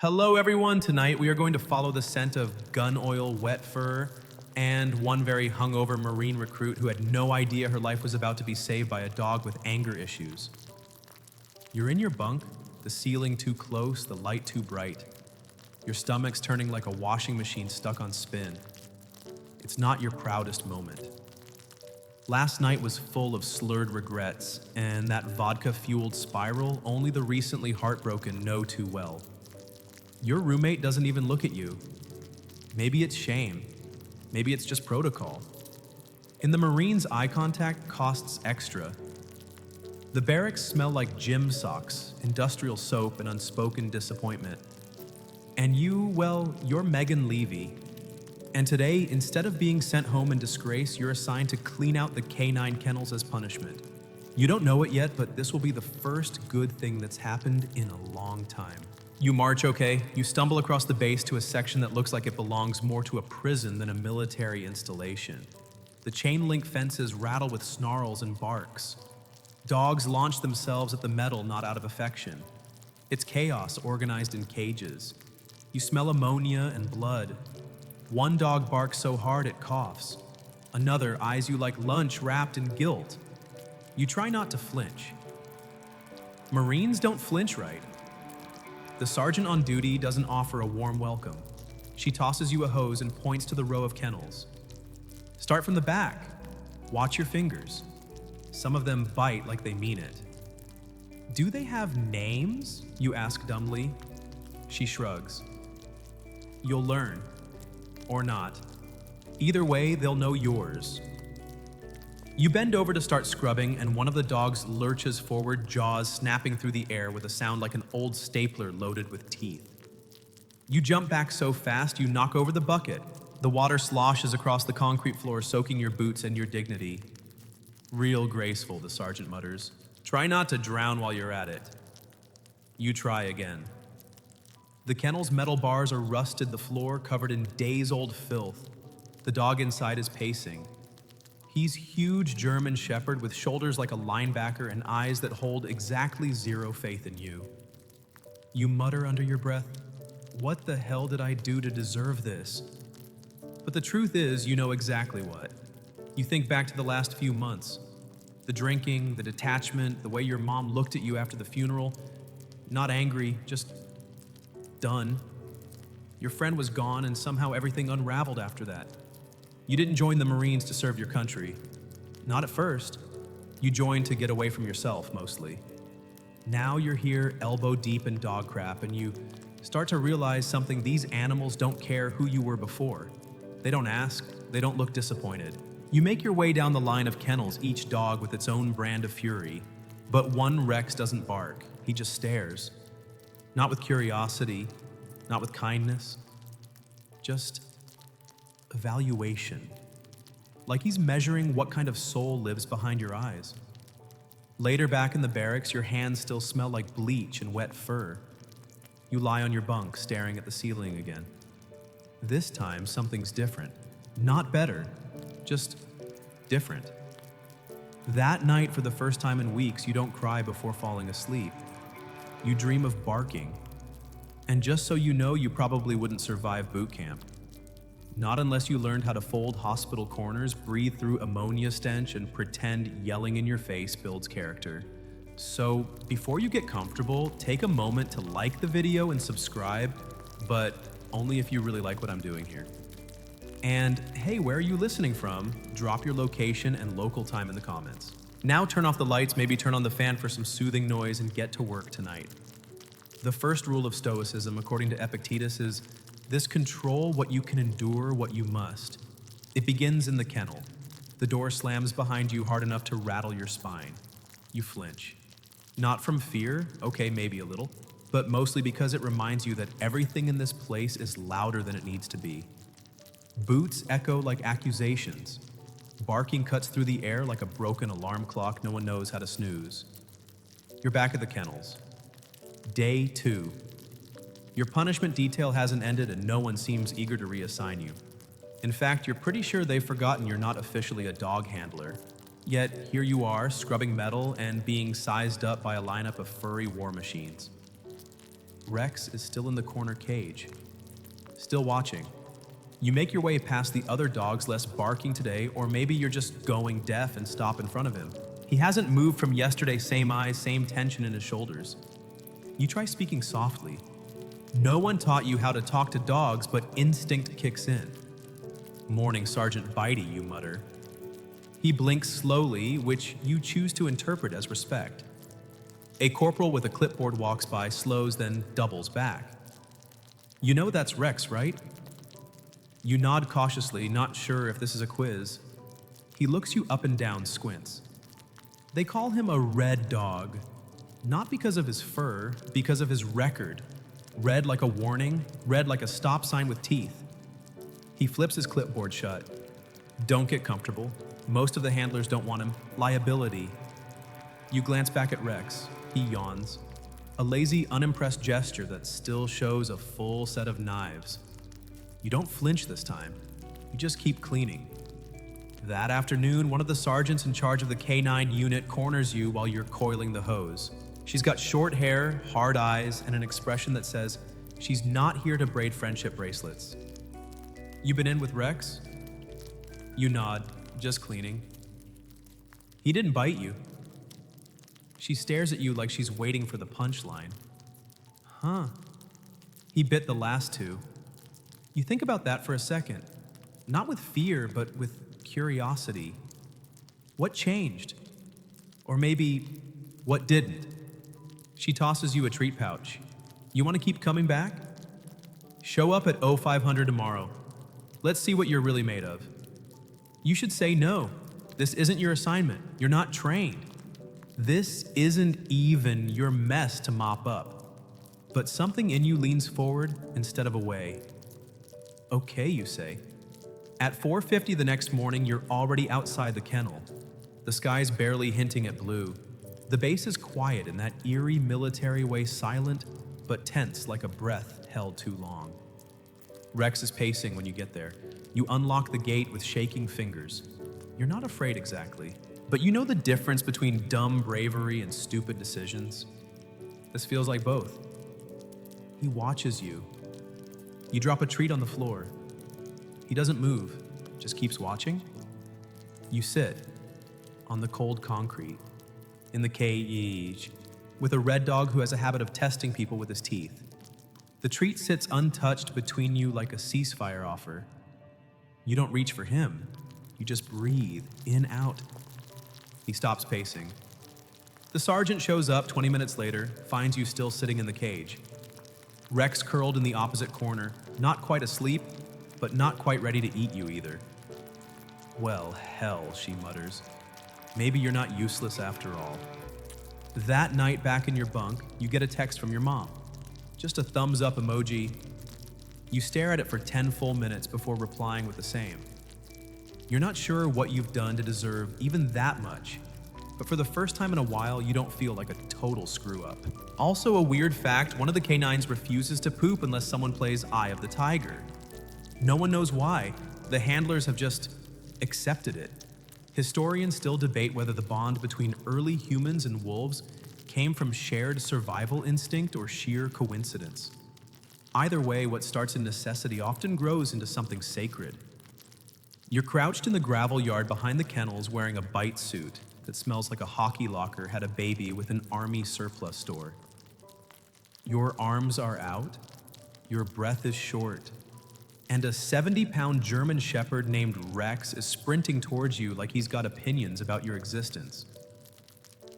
Hello, everyone. Tonight we are going to follow the scent of gun oil, wet fur, and one very hungover Marine recruit who had no idea her life was about to be saved by a dog with anger issues. You're in your bunk, the ceiling too close, the light too bright. Your stomach's turning like a washing machine stuck on spin. It's not your proudest moment. Last night was full of slurred regrets, and that vodka-fueled spiral only the recently heartbroken know too well. Your roommate doesn't even look at you. Maybe it's shame. Maybe it's just protocol. In the Marines, eye contact costs extra. The barracks smell like gym socks, industrial soap, and unspoken disappointment. And you're Megan Levy. And today, instead of being sent home in disgrace, you're assigned to clean out the canine kennels as punishment. You don't know it yet, but this will be the first good thing that's happened in a long time. You march, okay? You stumble across the base to a section that looks like it belongs more to a prison than a military installation. The chain-link fences rattle with snarls and barks. Dogs launch themselves at the metal not out of affection. It's chaos organized in cages. You smell ammonia and blood. One dog barks so hard it coughs. Another eyes you like lunch wrapped in guilt. You try not to flinch. Marines don't flinch right. The sergeant on duty doesn't offer a warm welcome. She tosses you a hose and points to the row of kennels. Start from the back. Watch your fingers. Some of them bite like they mean it. Do they have names? You ask dumbly. She shrugs. You'll learn. Or not. Either way, they'll know yours. You bend over to start scrubbing, and one of the dogs lurches forward, jaws snapping through the air with a sound like an old stapler loaded with teeth. You jump back so fast you knock over the bucket. The water sloshes across the concrete floor, soaking your boots and your dignity. Real graceful, the sergeant mutters. Try not to drown while you're at it. You try again. The kennel's metal bars are rusted, the floor covered in days-old filth. The dog inside is pacing. He's huge German shepherd with shoulders like a linebacker and eyes that hold exactly zero faith in you. You mutter under your breath, "What the hell did I do to deserve this?" But the truth is, you know exactly what. You think back to the last few months. The drinking, the detachment, the way your mom looked at you after the funeral. Not angry, just done. Your friend was gone and somehow everything unraveled after that. You didn't join the Marines to serve your country. Not at first. You joined to get away from yourself, mostly. Now you're here elbow deep in dog crap, and you start to realize something: these animals don't care who you were before. They don't ask, they don't look disappointed. You make your way down the line of kennels, each dog with its own brand of fury. But one Rex doesn't bark, he just stares. Not with curiosity, not with kindness, just evaluation. Like he's measuring what kind of soul lives behind your eyes. Later back in the barracks, your hands still smell like bleach and wet fur. You lie on your bunk, staring at the ceiling again. This time, something's different. Not better, just different. That night, for the first time in weeks, you don't cry before falling asleep. You dream of barking. And just so you know, you probably wouldn't survive boot camp. Not unless you learned how to fold hospital corners, breathe through ammonia stench, and pretend yelling in your face builds character. So, before you get comfortable, take a moment to like the video and subscribe, but only if you really like what I'm doing here. And hey, where are you listening from? Drop your location and local time in the comments. Now turn off the lights, maybe turn on the fan for some soothing noise, and get to work tonight. The first rule of Stoicism, according to Epictetus, is this: control what you can endure, what you must. It begins in the kennel. The door slams behind you hard enough to rattle your spine. You flinch. Not from fear, okay, maybe a little, but mostly because it reminds you that everything in this place is louder than it needs to be. Boots echo like accusations. Barking cuts through the air like a broken alarm clock no one knows how to snooze. You're back at the kennels. Day 2. Your punishment detail hasn't ended and no one seems eager to reassign you. In fact, you're pretty sure they've forgotten you're not officially a dog handler. Yet here you are, scrubbing metal and being sized up by a lineup of furry war machines. Rex is still in the corner cage, still watching. You make your way past the other dogs less barking today, or maybe you're just going deaf and stop in front of him. He hasn't moved from yesterday, same eyes, same tension in his shoulders. You try speaking softly. No one taught you how to talk to dogs, but instinct kicks in. "Morning, Sergeant Bitey," you mutter. He blinks slowly, which you choose to interpret as respect. A corporal with a clipboard walks by, slows, then doubles back. "You know that's Rex, right?" You nod cautiously, not sure if this is a quiz. He looks you up and down, squints. They call him a red dog, not because of his fur, because of his record. Red like a warning, red like a stop sign with teeth. He flips his clipboard shut. "Don't get comfortable. Most of the handlers don't want him. Liability." You glance back at Rex. He yawns. A lazy, unimpressed gesture that still shows a full set of knives. You don't flinch this time. You just keep cleaning. That afternoon, one of the sergeants in charge of the K9 unit corners you while you're coiling the hose. She's got short hair, hard eyes, and an expression that says she's not here to braid friendship bracelets. "You been in with Rex?" You nod, just cleaning. "He didn't bite you." She stares at you like she's waiting for the punchline. "Huh. He bit the last two." You think about that for a second. Not with fear, but with curiosity. What changed? Or maybe, what didn't? She tosses you a treat pouch. "You want to keep coming back? Show up at 0500 tomorrow. Let's see what you're really made of." You should say no. This isn't your assignment. You're not trained. This isn't even your mess to mop up. But something in you leans forward instead of away. "Okay," you say. At 4:50 the next morning, you're already outside the kennel. The sky's barely hinting at blue. The base is quiet in that eerie military way, silent but tense like a breath held too long. Rex is pacing when you get there. You unlock the gate with shaking fingers. You're not afraid exactly, but you know the difference between dumb bravery and stupid decisions. This feels like both. He watches you. You drop a treat on the floor. He doesn't move, just keeps watching. You sit on the cold concrete in the cage with a red dog who has a habit of testing people with his teeth. The treat sits untouched between you like a ceasefire offer. You don't reach for him. You just breathe in, out. He stops pacing. The sergeant shows up 20 minutes later, finds you still sitting in the cage. Rex curled in the opposite corner, not quite asleep, but not quite ready to eat you either. "Well, hell," she mutters. "Maybe you're not useless after all." That night back in your bunk, you get a text from your mom. Just a thumbs up emoji. You stare at it for 10 full minutes before replying with the same. You're not sure what you've done to deserve even that much, but for the first time in a while, you don't feel like a total screw-up. Also a weird fact, one of the K9s refuses to poop unless someone plays Eye of the Tiger. No one knows why. The handlers have just accepted it. Historians still debate whether the bond between early humans and wolves came from shared survival instinct or sheer coincidence. Either way, what starts in necessity often grows into something sacred. You're crouched in the gravel yard behind the kennels wearing a bite suit that smells like a hockey locker had a baby with an army surplus store. Your arms are out, your breath is short, and a 70-pound German shepherd named Rex is sprinting towards you like he's got opinions about your existence.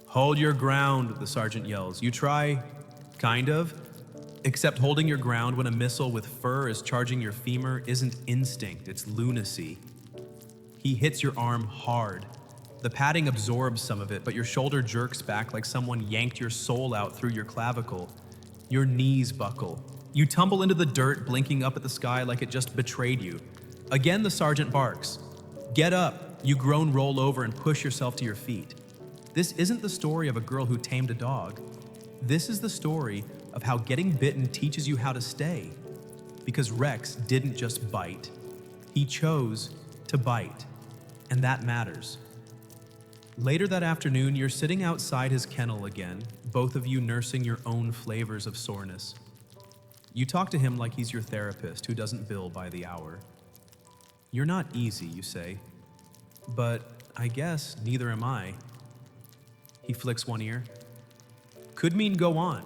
"Hold your ground," the sergeant yells. You try, kind of, except holding your ground when a missile with fur is charging your femur isn't instinct, it's lunacy. He hits your arm hard. The padding absorbs some of it, but your shoulder jerks back like someone yanked your soul out through your clavicle. Your knees buckle. You tumble into the dirt, blinking up at the sky like it just betrayed you. Again, the sergeant barks. "Get up!" You groan, roll over, and push yourself to your feet. This isn't the story of a girl who tamed a dog. This is the story of how getting bitten teaches you how to stay. Because Rex didn't just bite. He chose to bite. And that matters. Later that afternoon, you're sitting outside his kennel again, both of you nursing your own flavors of soreness. You talk to him like he's your therapist who doesn't bill by the hour. You're not easy, you say. But I guess neither am I. He flicks one ear. Could mean go on.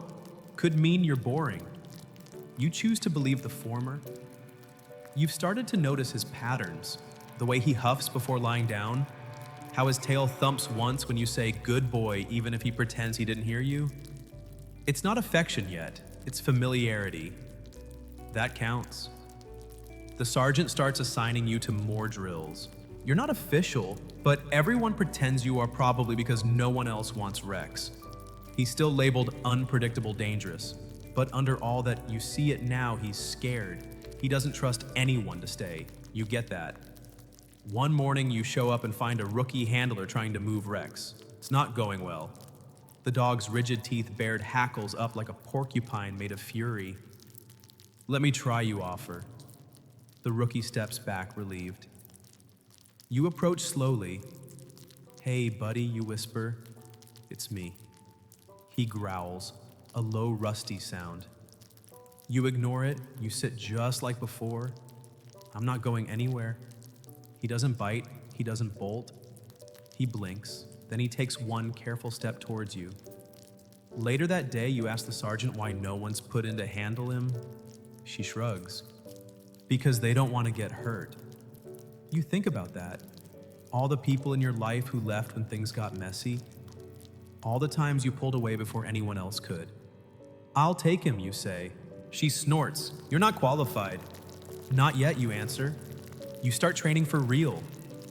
Could mean you're boring. You choose to believe the former. You've started to notice his patterns, the way he huffs before lying down, how his tail thumps once when you say good boy even if he pretends he didn't hear you. It's not affection yet, it's familiarity. That counts. The sergeant starts assigning you to more drills. You're not official, but everyone pretends you are, probably because no one else wants Rex. He's still labeled unpredictable dangerous, but under all that, you see it now, he's scared. He doesn't trust anyone to stay. You get that. One morning, you show up and find a rookie handler trying to move Rex. It's not going well. The dog's rigid teeth bared hackles up like a porcupine made of fury. Let me try, you offer. The rookie steps back, relieved. You approach slowly. Hey, buddy, you whisper. It's me. He growls, a low, rusty sound. You ignore it, you sit just like before. I'm not going anywhere. He doesn't bite, he doesn't bolt. He blinks, then he takes one careful step towards you. Later that day, you ask the sergeant why no one's put in to handle him. She shrugs. Because they don't want to get hurt. You think about that. All the people in your life who left when things got messy. All the times you pulled away before anyone else could. I'll take him, you say. She snorts. You're not qualified. Not yet, you answer. You start training for real.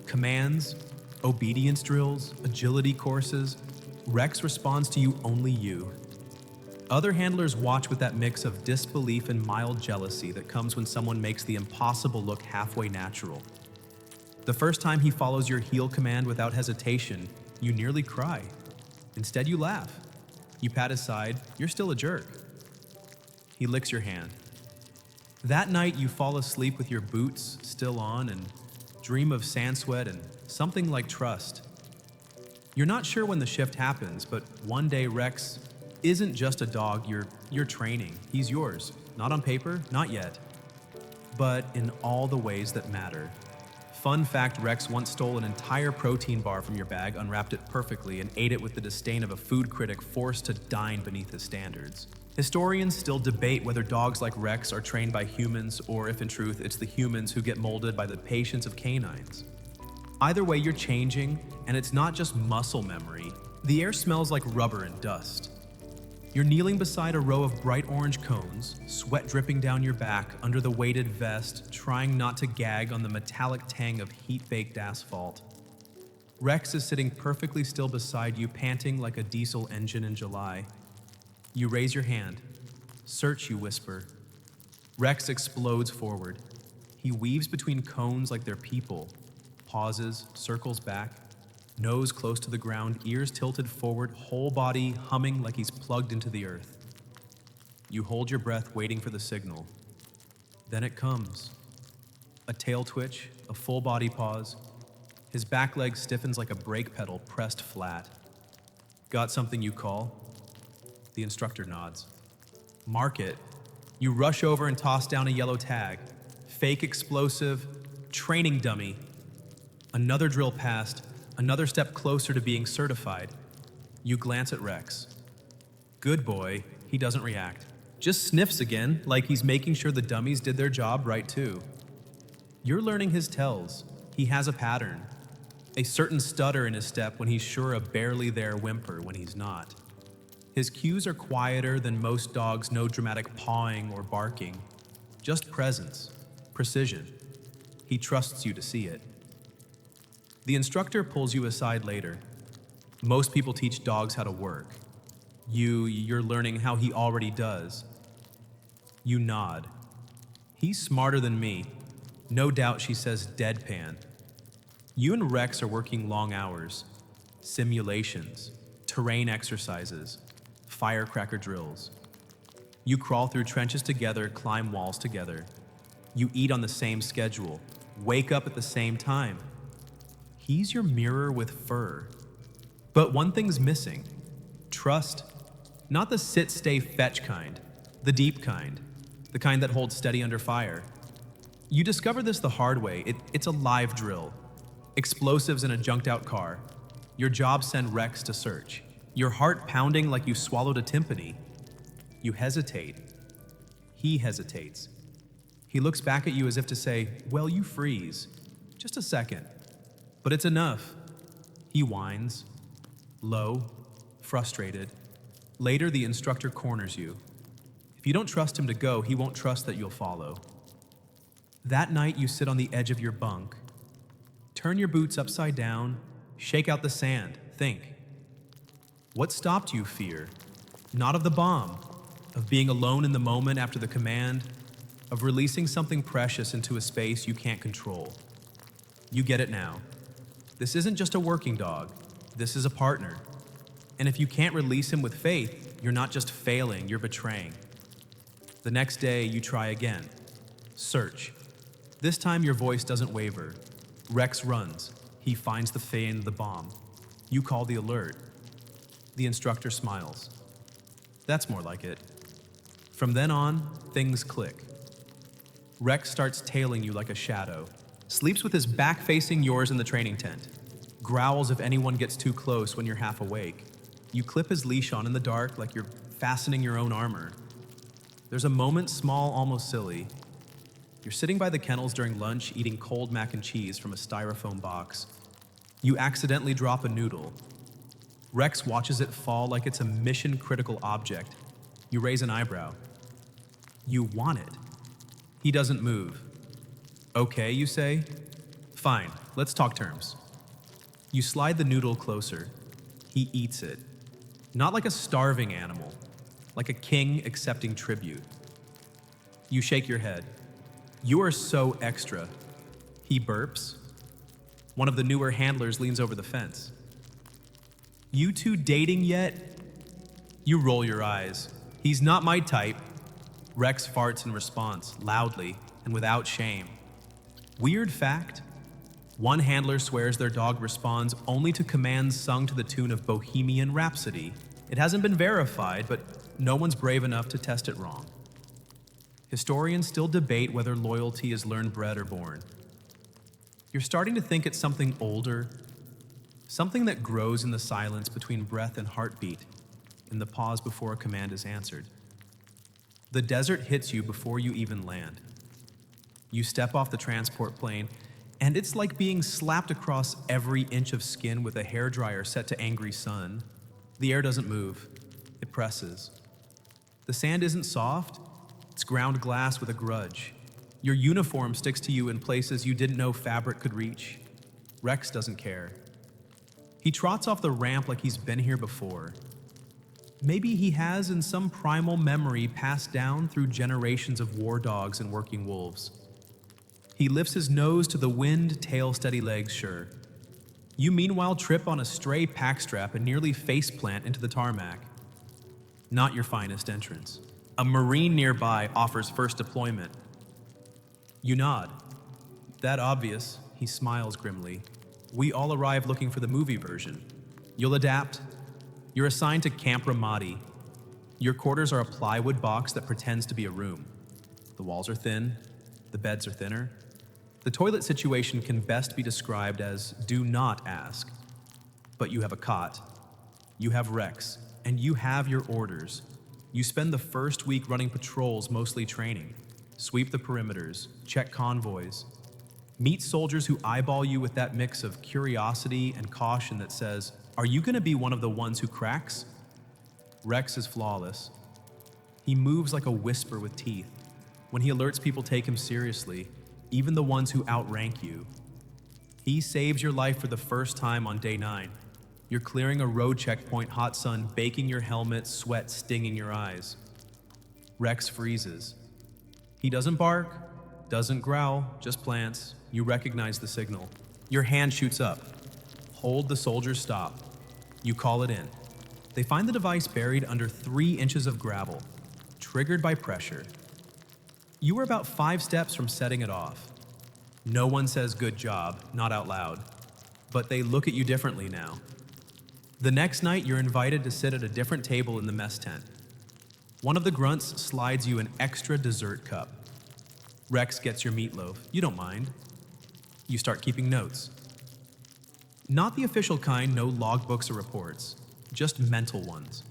Commands, obedience drills, agility courses. Rex responds to you only you. Other handlers watch with that mix of disbelief and mild jealousy that comes when someone makes the impossible look halfway natural. The first time he follows your heel command without hesitation, you nearly cry. Instead, you laugh. You pat his side. You're still a jerk. He licks your hand. That night, you fall asleep with your boots still on and dream of sand sweat and something like trust. You're not sure when the shift happens, but one day Rex isn't just a dog you're training. He's yours. Not on paper, not yet. But in all the ways that matter. Fun fact, Rex once stole an entire protein bar from your bag, unwrapped it perfectly, and ate it with the disdain of a food critic forced to dine beneath his standards. Historians still debate whether dogs like Rex are trained by humans or if in truth it's the humans who get molded by the patience of canines. Either way, you're changing, and it's not just muscle memory. The air smells like rubber and dust. You're kneeling beside a row of bright orange cones, sweat dripping down your back under the weighted vest, trying not to gag on the metallic tang of heat-baked asphalt. Rex is sitting perfectly still beside you, panting like a diesel engine in July. You raise your hand. Search, you whisper. Rex explodes forward. He weaves between cones like they're people, pauses, circles back. Nose close to the ground, ears tilted forward, whole body humming like he's plugged into the earth. You hold your breath, waiting for the signal. Then it comes. A tail twitch, a full body pause. His back leg stiffens like a brake pedal pressed flat. Got something you call? The instructor nods. Mark it. You rush over and toss down a yellow tag. Fake explosive, training dummy. Another drill passed. Another step closer to being certified. You glance at Rex. Good boy, he doesn't react. Just sniffs again, like he's making sure the dummies did their job right too. You're learning his tells. He has a pattern. A certain stutter in his step when he's sure, a barely there whimper when he's not. His cues are quieter than most dogs, no dramatic pawing or barking. Just presence, precision. He trusts you to see it. The instructor pulls you aside later. Most people teach dogs how to work. You're learning how he already does. You nod. He's smarter than me. No doubt, she says deadpan. You and Rex are working long hours. Simulations, terrain exercises, firecracker drills. You crawl through trenches together, climb walls together. You eat on the same schedule, wake up at the same time. He's your mirror with fur. But one thing's missing. Trust. Not the sit, stay, fetch kind. The deep kind. the kind that holds steady under fire. You discover this the hard way. It's a live drill. Explosives in a junked-out car. Your job send Rex to search. Your heart pounding like you swallowed a timpani. You hesitate. He hesitates. He looks back at you as if to say, well, you freeze. Just a second. But it's enough. He whines. Low, frustrated. Later, the instructor corners you. If you don't trust him to go, he won't trust that you'll follow. That night, you sit on the edge of your bunk. Turn your boots upside down. Shake out the sand. Think. What stopped you, fear? Not of the bomb, of being alone in the moment after the command, of releasing something precious into a space you can't control. You get it now. This isn't just a working dog. This is a partner. And if you can't release him with faith, you're not just failing, you're betraying. The next day, you try again. Search. This time, your voice doesn't waver. Rex runs. He finds the feign, the bomb. You call the alert. The instructor smiles. That's more like it. From then on, things click. Rex starts tailing you like a shadow, sleeps with his back facing yours in the training tent, growls if anyone gets too close when you're half awake. You clip his leash on in the dark like you're fastening your own armor. There's a moment small, almost silly. You're sitting by the kennels during lunch eating cold mac and cheese from a styrofoam box. You accidentally drop a noodle. Rex watches it fall like it's a mission-critical object. You raise an eyebrow. You want it. He doesn't move. Okay, you say? Fine, let's talk terms. You slide the noodle closer. He eats it. Not like a starving animal, like a king accepting tribute. You shake your head. You are so extra. He burps. One of the newer handlers leans over the fence. You two dating yet? You roll your eyes. He's not my type. Rex farts in response, loudly and without shame. Weird fact, one handler swears their dog responds only to commands sung to the tune of Bohemian Rhapsody. It hasn't been verified, but no one's brave enough to test it wrong. Historians still debate whether loyalty is learned bred or born. You're starting to think it's something older, something that grows in the silence between breath and heartbeat, in the pause before a command is answered. The desert hits you before you even land. You step off the transport plane, and it's like being slapped across every inch of skin with a hairdryer set to angry sun. The air doesn't move. It presses. The sand isn't soft. It's ground glass with a grudge. Your uniform sticks to you in places you didn't know fabric could reach. Rex doesn't care. He trots off the ramp like he's been here before. Maybe he has in some primal memory passed down through generations of war dogs and working wolves. He lifts his nose to the wind, tail steady legs sure. You meanwhile trip on a stray pack strap and nearly faceplant into the tarmac. Not your finest entrance. A Marine nearby offers first deployment. You nod. That obvious, he smiles grimly. We all arrive looking for the movie version. You'll adapt. You're assigned to Camp Ramadi. Your quarters are a plywood box that pretends to be a room. The walls are thin. The beds are thinner. The toilet situation can best be described as do not ask. But you have a cot. You have Rex. And you have your orders. You spend the first week running patrols, mostly training. Sweep the perimeters. Check convoys. Meet soldiers who eyeball you with that mix of curiosity and caution that says, are you going to be one of the ones who cracks? Rex is flawless. He moves like a whisper with teeth. When he alerts people take him seriously, even the ones who outrank you. He saves your life for the first time on day 9. You're clearing a road checkpoint, hot sun baking your helmet, sweat stinging your eyes. Rex freezes. He doesn't bark, doesn't growl, just plants. You recognize the signal. Your hand shoots up. Hold the soldiers stop. You call it in. They find the device buried under 3 inches of gravel, triggered by pressure. You are about 5 steps from setting it off. No one says good job, not out loud, but they look at you differently now. The next night, you're invited to sit at a different table in the mess tent. One of the grunts slides you an extra dessert cup. Rex gets your meatloaf. You don't mind. You start keeping notes. Not the official kind, no logbooks or reports, just mental ones.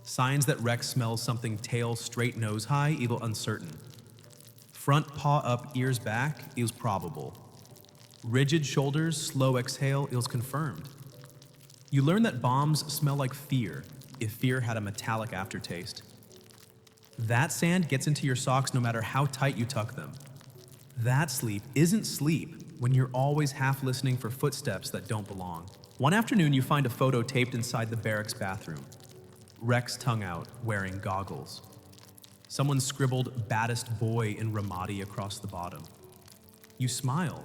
Signs that Rex smells something tail straight nose high, evil uncertain. Front paw up, ears back, eels probable. Rigid shoulders, slow exhale, eels confirmed. You learn that bombs smell like fear, if fear had a metallic aftertaste. That sand gets into your socks no matter how tight you tuck them. That sleep isn't sleep when you're always half listening for footsteps that don't belong. One afternoon, you find a photo taped inside the barracks bathroom. Rex tongue out, wearing goggles. Someone scribbled baddest boy in Ramadi across the bottom. You smile.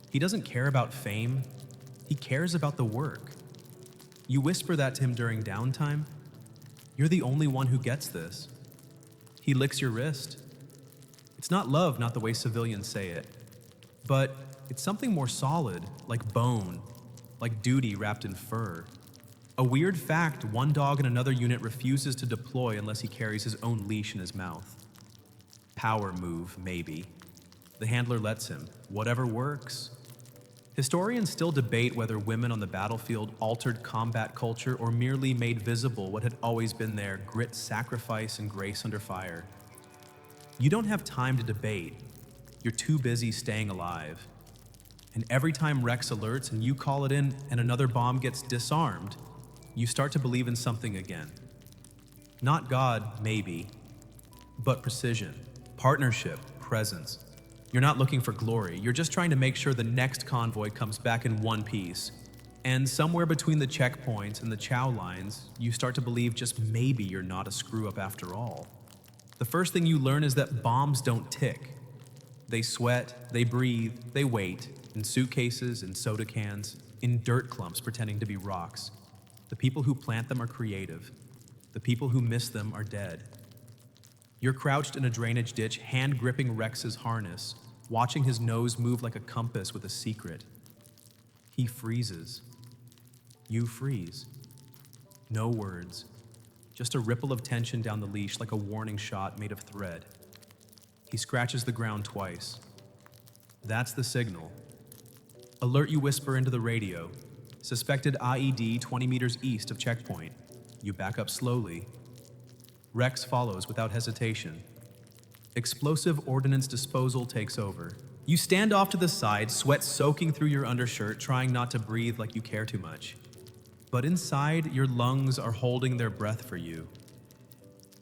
He doesn't care about fame. He cares about the work. You whisper that to him during downtime. You're the only one who gets this. He licks your wrist. It's not love, not the way civilians say it. But it's something more solid, like bone, like duty wrapped in fur. A weird fact, one dog in another unit refuses to deploy unless he carries his own leash in his mouth. Power move, maybe. The handler lets him. Whatever works. Historians still debate whether women on the battlefield altered combat culture or merely made visible what had always been there: grit, sacrifice, and grace under fire. You don't have time to debate. You're too busy staying alive. And every time Rex alerts and you call it in and another bomb gets disarmed, you start to believe in something again. Not God, maybe, but precision, partnership, presence. You're not looking for glory. You're just trying to make sure the next convoy comes back in one piece. And somewhere between the checkpoints and the chow lines, you start to believe just maybe you're not a screw-up after all. The first thing you learn is that bombs don't tick. They sweat, they breathe, they wait, in suitcases, in soda cans, in dirt clumps pretending to be rocks. The people who plant them are creative. The people who miss them are dead. You're crouched in a drainage ditch, hand gripping Rex's harness, watching his nose move like a compass with a secret. He freezes. You freeze. No words. Just a ripple of tension down the leash like a warning shot made of thread. He scratches the ground twice. That's the signal. Alert, you whisper into the radio. Suspected IED 20 meters east of checkpoint. You back up slowly. Rex follows without hesitation. Explosive ordnance disposal takes over. You stand off to the side, sweat soaking through your undershirt, trying not to breathe like you care too much. But inside, your lungs are holding their breath for you.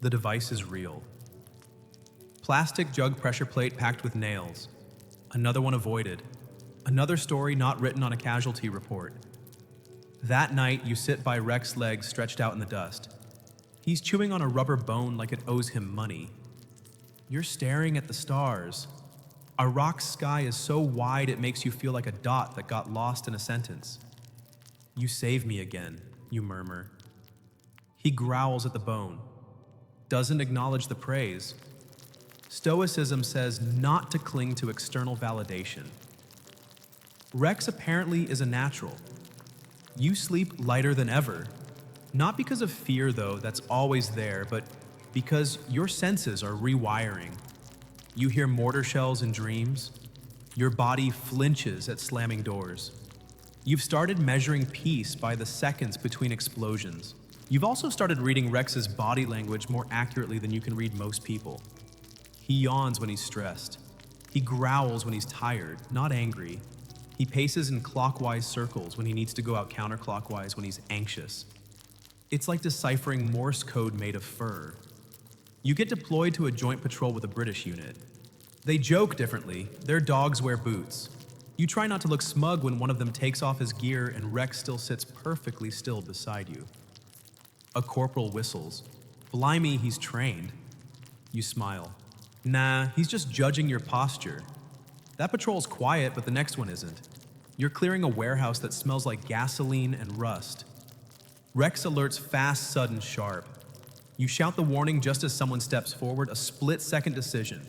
The device is real. Plastic jug pressure plate packed with nails. Another one avoided. Another story not written on a casualty report. That night, you sit by Rex's legs stretched out in the dust. He's chewing on a rubber bone like it owes him money. You're staring at the stars. Our rock sky is so wide it makes you feel like a dot that got lost in a sentence. You save me again, you murmur. He growls at the bone. Doesn't acknowledge the praise. Stoicism says not to cling to external validation. Rex apparently is a natural. You sleep lighter than ever. Not because of fear, though, that's always there, but because your senses are rewiring. You hear mortar shells in dreams. Your body flinches at slamming doors. You've started measuring peace by the seconds between explosions. You've also started reading Rex's body language more accurately than you can read most people. He yawns when he's stressed. He growls when he's tired, not angry. He paces in clockwise circles when he needs to go out counterclockwise when he's anxious. It's like deciphering Morse code made of fur. You get deployed to a joint patrol with a British unit. They joke differently. Their dogs wear boots. You try not to look smug when one of them takes off his gear and Rex still sits perfectly still beside you. A corporal whistles. Blimey, he's trained. You smile. Nah, he's just judging your posture. That patrol's quiet, but the next one isn't. You're clearing a warehouse that smells like gasoline and rust. Rex alerts fast, sudden, sharp. You shout the warning just as someone steps forward, a split-second decision.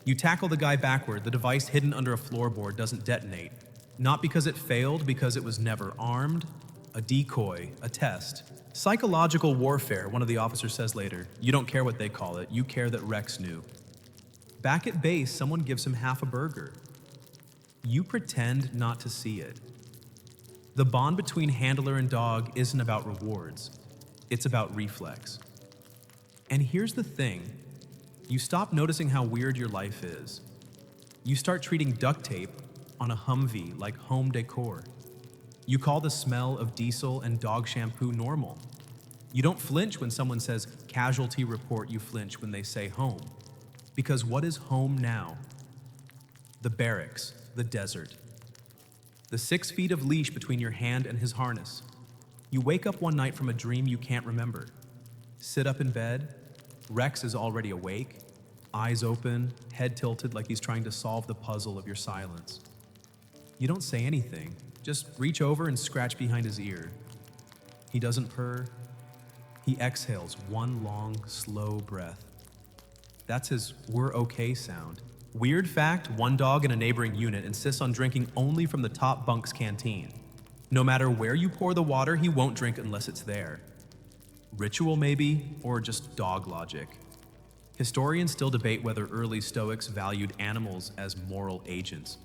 You tackle the guy backward. The device hidden under a floorboard doesn't detonate. Not because it failed, because it was never armed. A decoy, a test. Psychological warfare, one of the officers says later. You don't care what they call it, you care that Rex knew. Back at base, someone gives him half a burger. You pretend not to see it. The bond between handler and dog isn't about rewards, it's about reflex. And here's the thing, you stop noticing how weird your life is. You start treating duct tape on a Humvee like home decor. You call the smell of diesel and dog shampoo normal. You don't flinch when someone says casualty report, you flinch when they say home. Because what is home now? The barracks, the desert. The 6 feet of leash between your hand and his harness. You wake up one night from a dream you can't remember. Sit up in bed, Rex is already awake, eyes open, head tilted like he's trying to solve the puzzle of your silence. You don't say anything, just reach over and scratch behind his ear. He doesn't purr. He exhales one long, slow breath. That's his "we're okay" sound. Weird fact, one dog in a neighboring unit insists on drinking only from the top bunk's canteen. No matter where you pour the water, he won't drink unless it's there. Ritual maybe, or just dog logic. Historians still debate whether early Stoics valued animals as moral agents,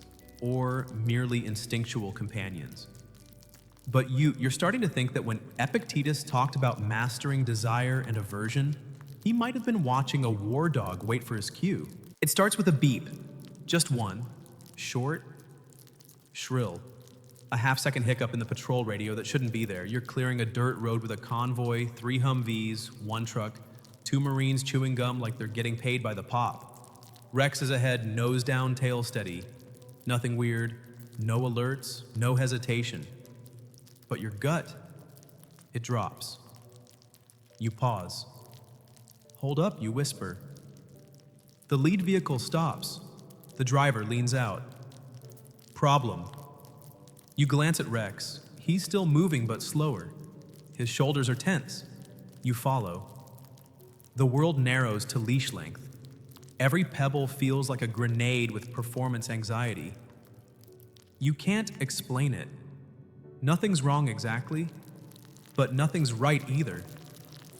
or merely instinctual companions. But you're starting to think that when Epictetus talked about mastering desire and aversion, he might have been watching a war dog wait for his cue. It starts with a beep, just one, short, shrill. A half-second hiccup in the patrol radio that shouldn't be there. You're clearing a dirt road with a convoy, 3 Humvees, 1 truck, 2 Marines chewing gum like they're getting paid by the pop. Rex is ahead, nose down, tail steady. Nothing weird, no alerts, no hesitation. But your gut, it drops. You pause. Hold up, you whisper. The lead vehicle stops. The driver leans out. Problem. You glance at Rex. He's still moving but slower. His shoulders are tense. You follow. The world narrows to leash length. Every pebble feels like a grenade with performance anxiety. You can't explain it. Nothing's wrong exactly, but nothing's right either.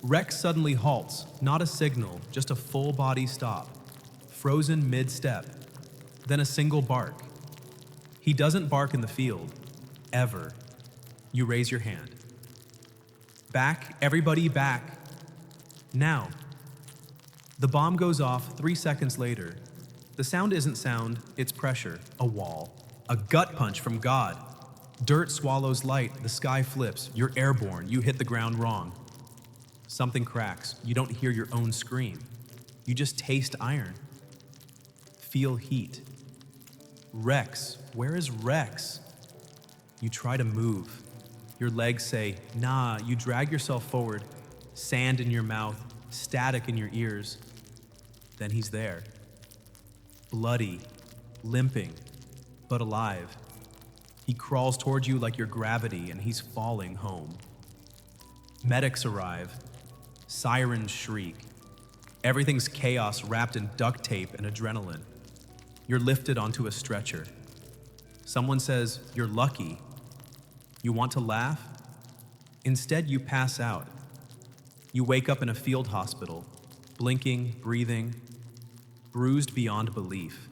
Rex suddenly halts, not a signal, just a full body stop. Frozen mid-step, then a single bark. He doesn't bark in the field, ever. You raise your hand. Back, everybody back. Now. The bomb goes off 3 seconds later. The sound isn't sound, it's pressure, a wall. A gut punch from God. Dirt swallows light, the sky flips, you're airborne, you hit the ground wrong. Something cracks, you don't hear your own scream. You just taste iron. Feel heat. Rex, where is Rex? You try to move. Your legs say, nah, you drag yourself forward, sand in your mouth, static in your ears. Then he's there. Bloody, limping, but alive. He crawls toward you like your gravity and he's falling home. Medics arrive. Sirens shriek. Everything's chaos wrapped in duct tape and adrenaline. You're lifted onto a stretcher. Someone says, you're lucky. You want to laugh? Instead, you pass out. You wake up in a field hospital, blinking, breathing, bruised beyond belief.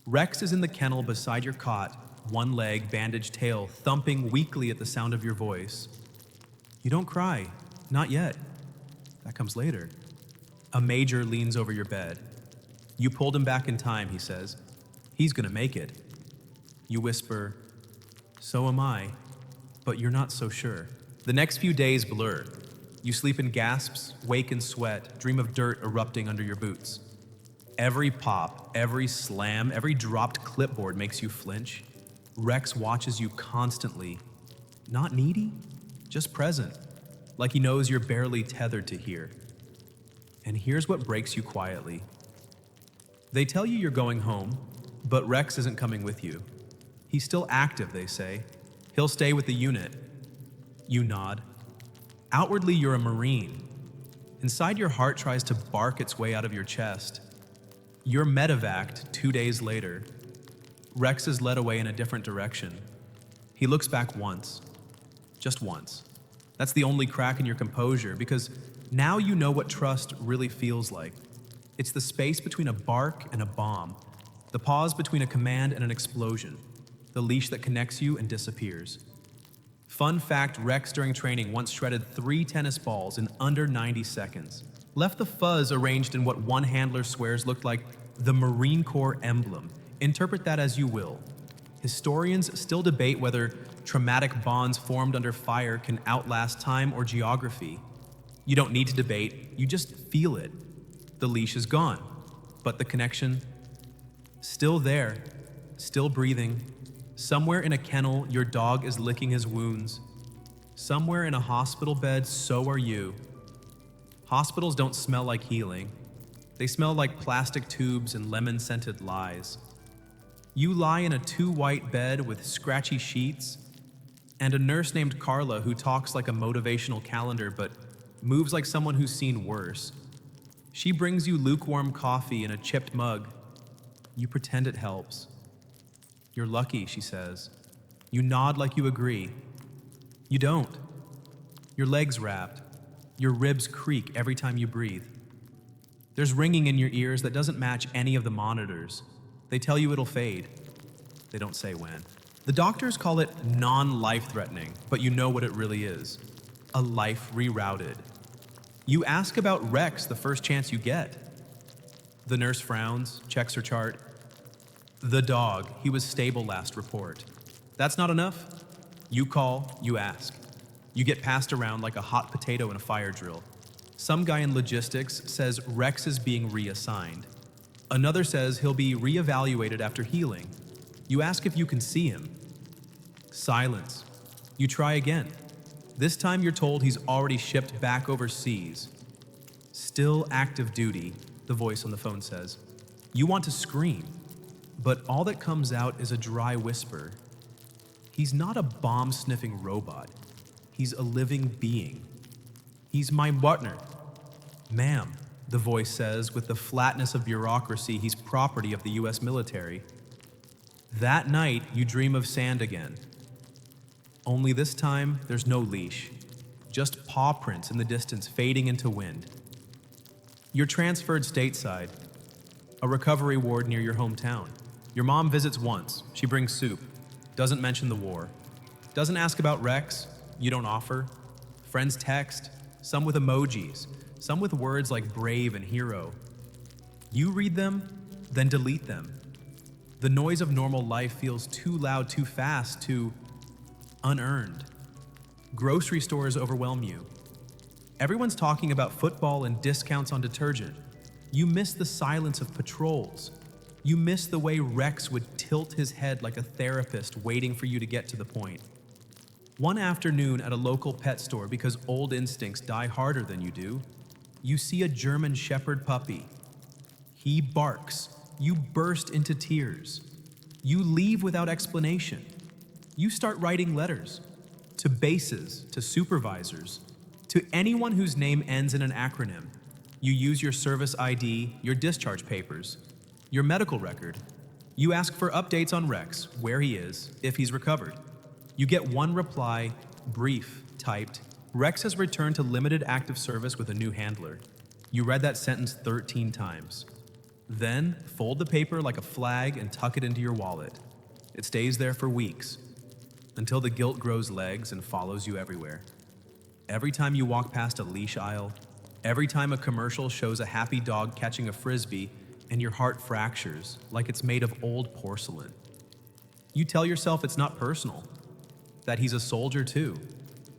Rex is in the kennel beside your cot, one leg, bandaged tail, thumping weakly at the sound of your voice. You don't cry, not yet. That comes later. A major leans over your bed. You pulled him back in time, he says. He's gonna make it. You whisper, so am I, but you're not so sure. The next few days blur. You sleep in gasps, wake in sweat, dream of dirt erupting under your boots. Every pop, every slam, every dropped clipboard makes you flinch. Rex watches you constantly. Not needy, just present, like he knows you're barely tethered to here. And here's what breaks you quietly. They tell you you're going home, but Rex isn't coming with you. He's still active, they say. He'll stay with the unit. You nod. Outwardly, you're a Marine. Inside, your heart tries to bark its way out of your chest. You're medevaced 2 days later. Rex is led away in a different direction. He looks back once, just once. That's the only crack in your composure, because now you know what trust really feels like. It's the space between a bark and a bomb, the pause between a command and an explosion, the leash that connects you and disappears. Fun fact, Rex during training once shredded 3 tennis balls in under 90 seconds. Left the fuzz arranged in what one handler swears looked like the Marine Corps emblem. Interpret that as you will. Historians still debate whether traumatic bonds formed under fire can outlast time or geography. You don't need to debate, you just feel it. The leash is gone, but the connection, still there, still breathing. Somewhere in a kennel, your dog is licking his wounds. Somewhere in a hospital bed, so are you. Hospitals don't smell like healing. They smell like plastic tubes and lemon-scented lies. You lie in a 2-white bed with scratchy sheets, and a nurse named Carla who talks like a motivational calendar but moves like someone who's seen worse. She brings you lukewarm coffee in a chipped mug. You pretend it helps. You're lucky, she says. You nod like you agree. You don't. Your legs wrapped. Your ribs creak every time you breathe. There's ringing in your ears that doesn't match any of the monitors. They tell you it'll fade. They don't say when. The doctors call it non-life-threatening, but you know what it really is. A life rerouted. You ask about Rex the first chance you get. The nurse frowns, checks her chart. The dog, he was stable last report. That's not enough? You call, you ask. You get passed around like a hot potato in a fire drill. Some guy in logistics says Rex is being reassigned. Another says he'll be reevaluated after healing. You ask if you can see him. Silence. You try again. This time you're told he's already shipped back overseas. Still active duty, the voice on the phone says. You want to scream, but all that comes out is a dry whisper. He's not a bomb-sniffing robot. He's a living being. He's my partner. Ma'am, the voice says with the flatness of bureaucracy, he's property of the US military. That night, you dream of sand again. Only this time, there's no leash. Just paw prints in the distance fading into wind. You're transferred stateside, a recovery ward near your hometown. Your mom visits once. She brings soup. Doesn't mention the war. Doesn't ask about Rex. You don't offer. Friends text, some with emojis, some with words like brave and hero. You read them, then delete them. The noise of normal life feels too loud, too fast, too unearned. Grocery stores overwhelm you. Everyone's talking about football and discounts on detergent. You miss the silence of patrols. You miss the way Rex would tilt his head like a therapist waiting for you to get to the point. One afternoon at a local pet store, because old instincts die harder than you do, you see a German Shepherd puppy. He barks. You burst into tears. You leave without explanation. You start writing letters to bases, to supervisors, to anyone whose name ends in an acronym. You use your service ID, your discharge papers, your medical record. You ask for updates on Rex, where he is, if he's recovered. You get one reply, brief, typed, Rex has returned to limited active service with a new handler. You read that sentence 13 times. Then, fold the paper like a flag and tuck it into your wallet. It stays there for weeks, until the guilt grows legs and follows you everywhere. Every time you walk past a leash aisle, every time a commercial shows a happy dog catching a frisbee, and your heart fractures like it's made of old porcelain. You tell yourself it's not personal, that he's a soldier too,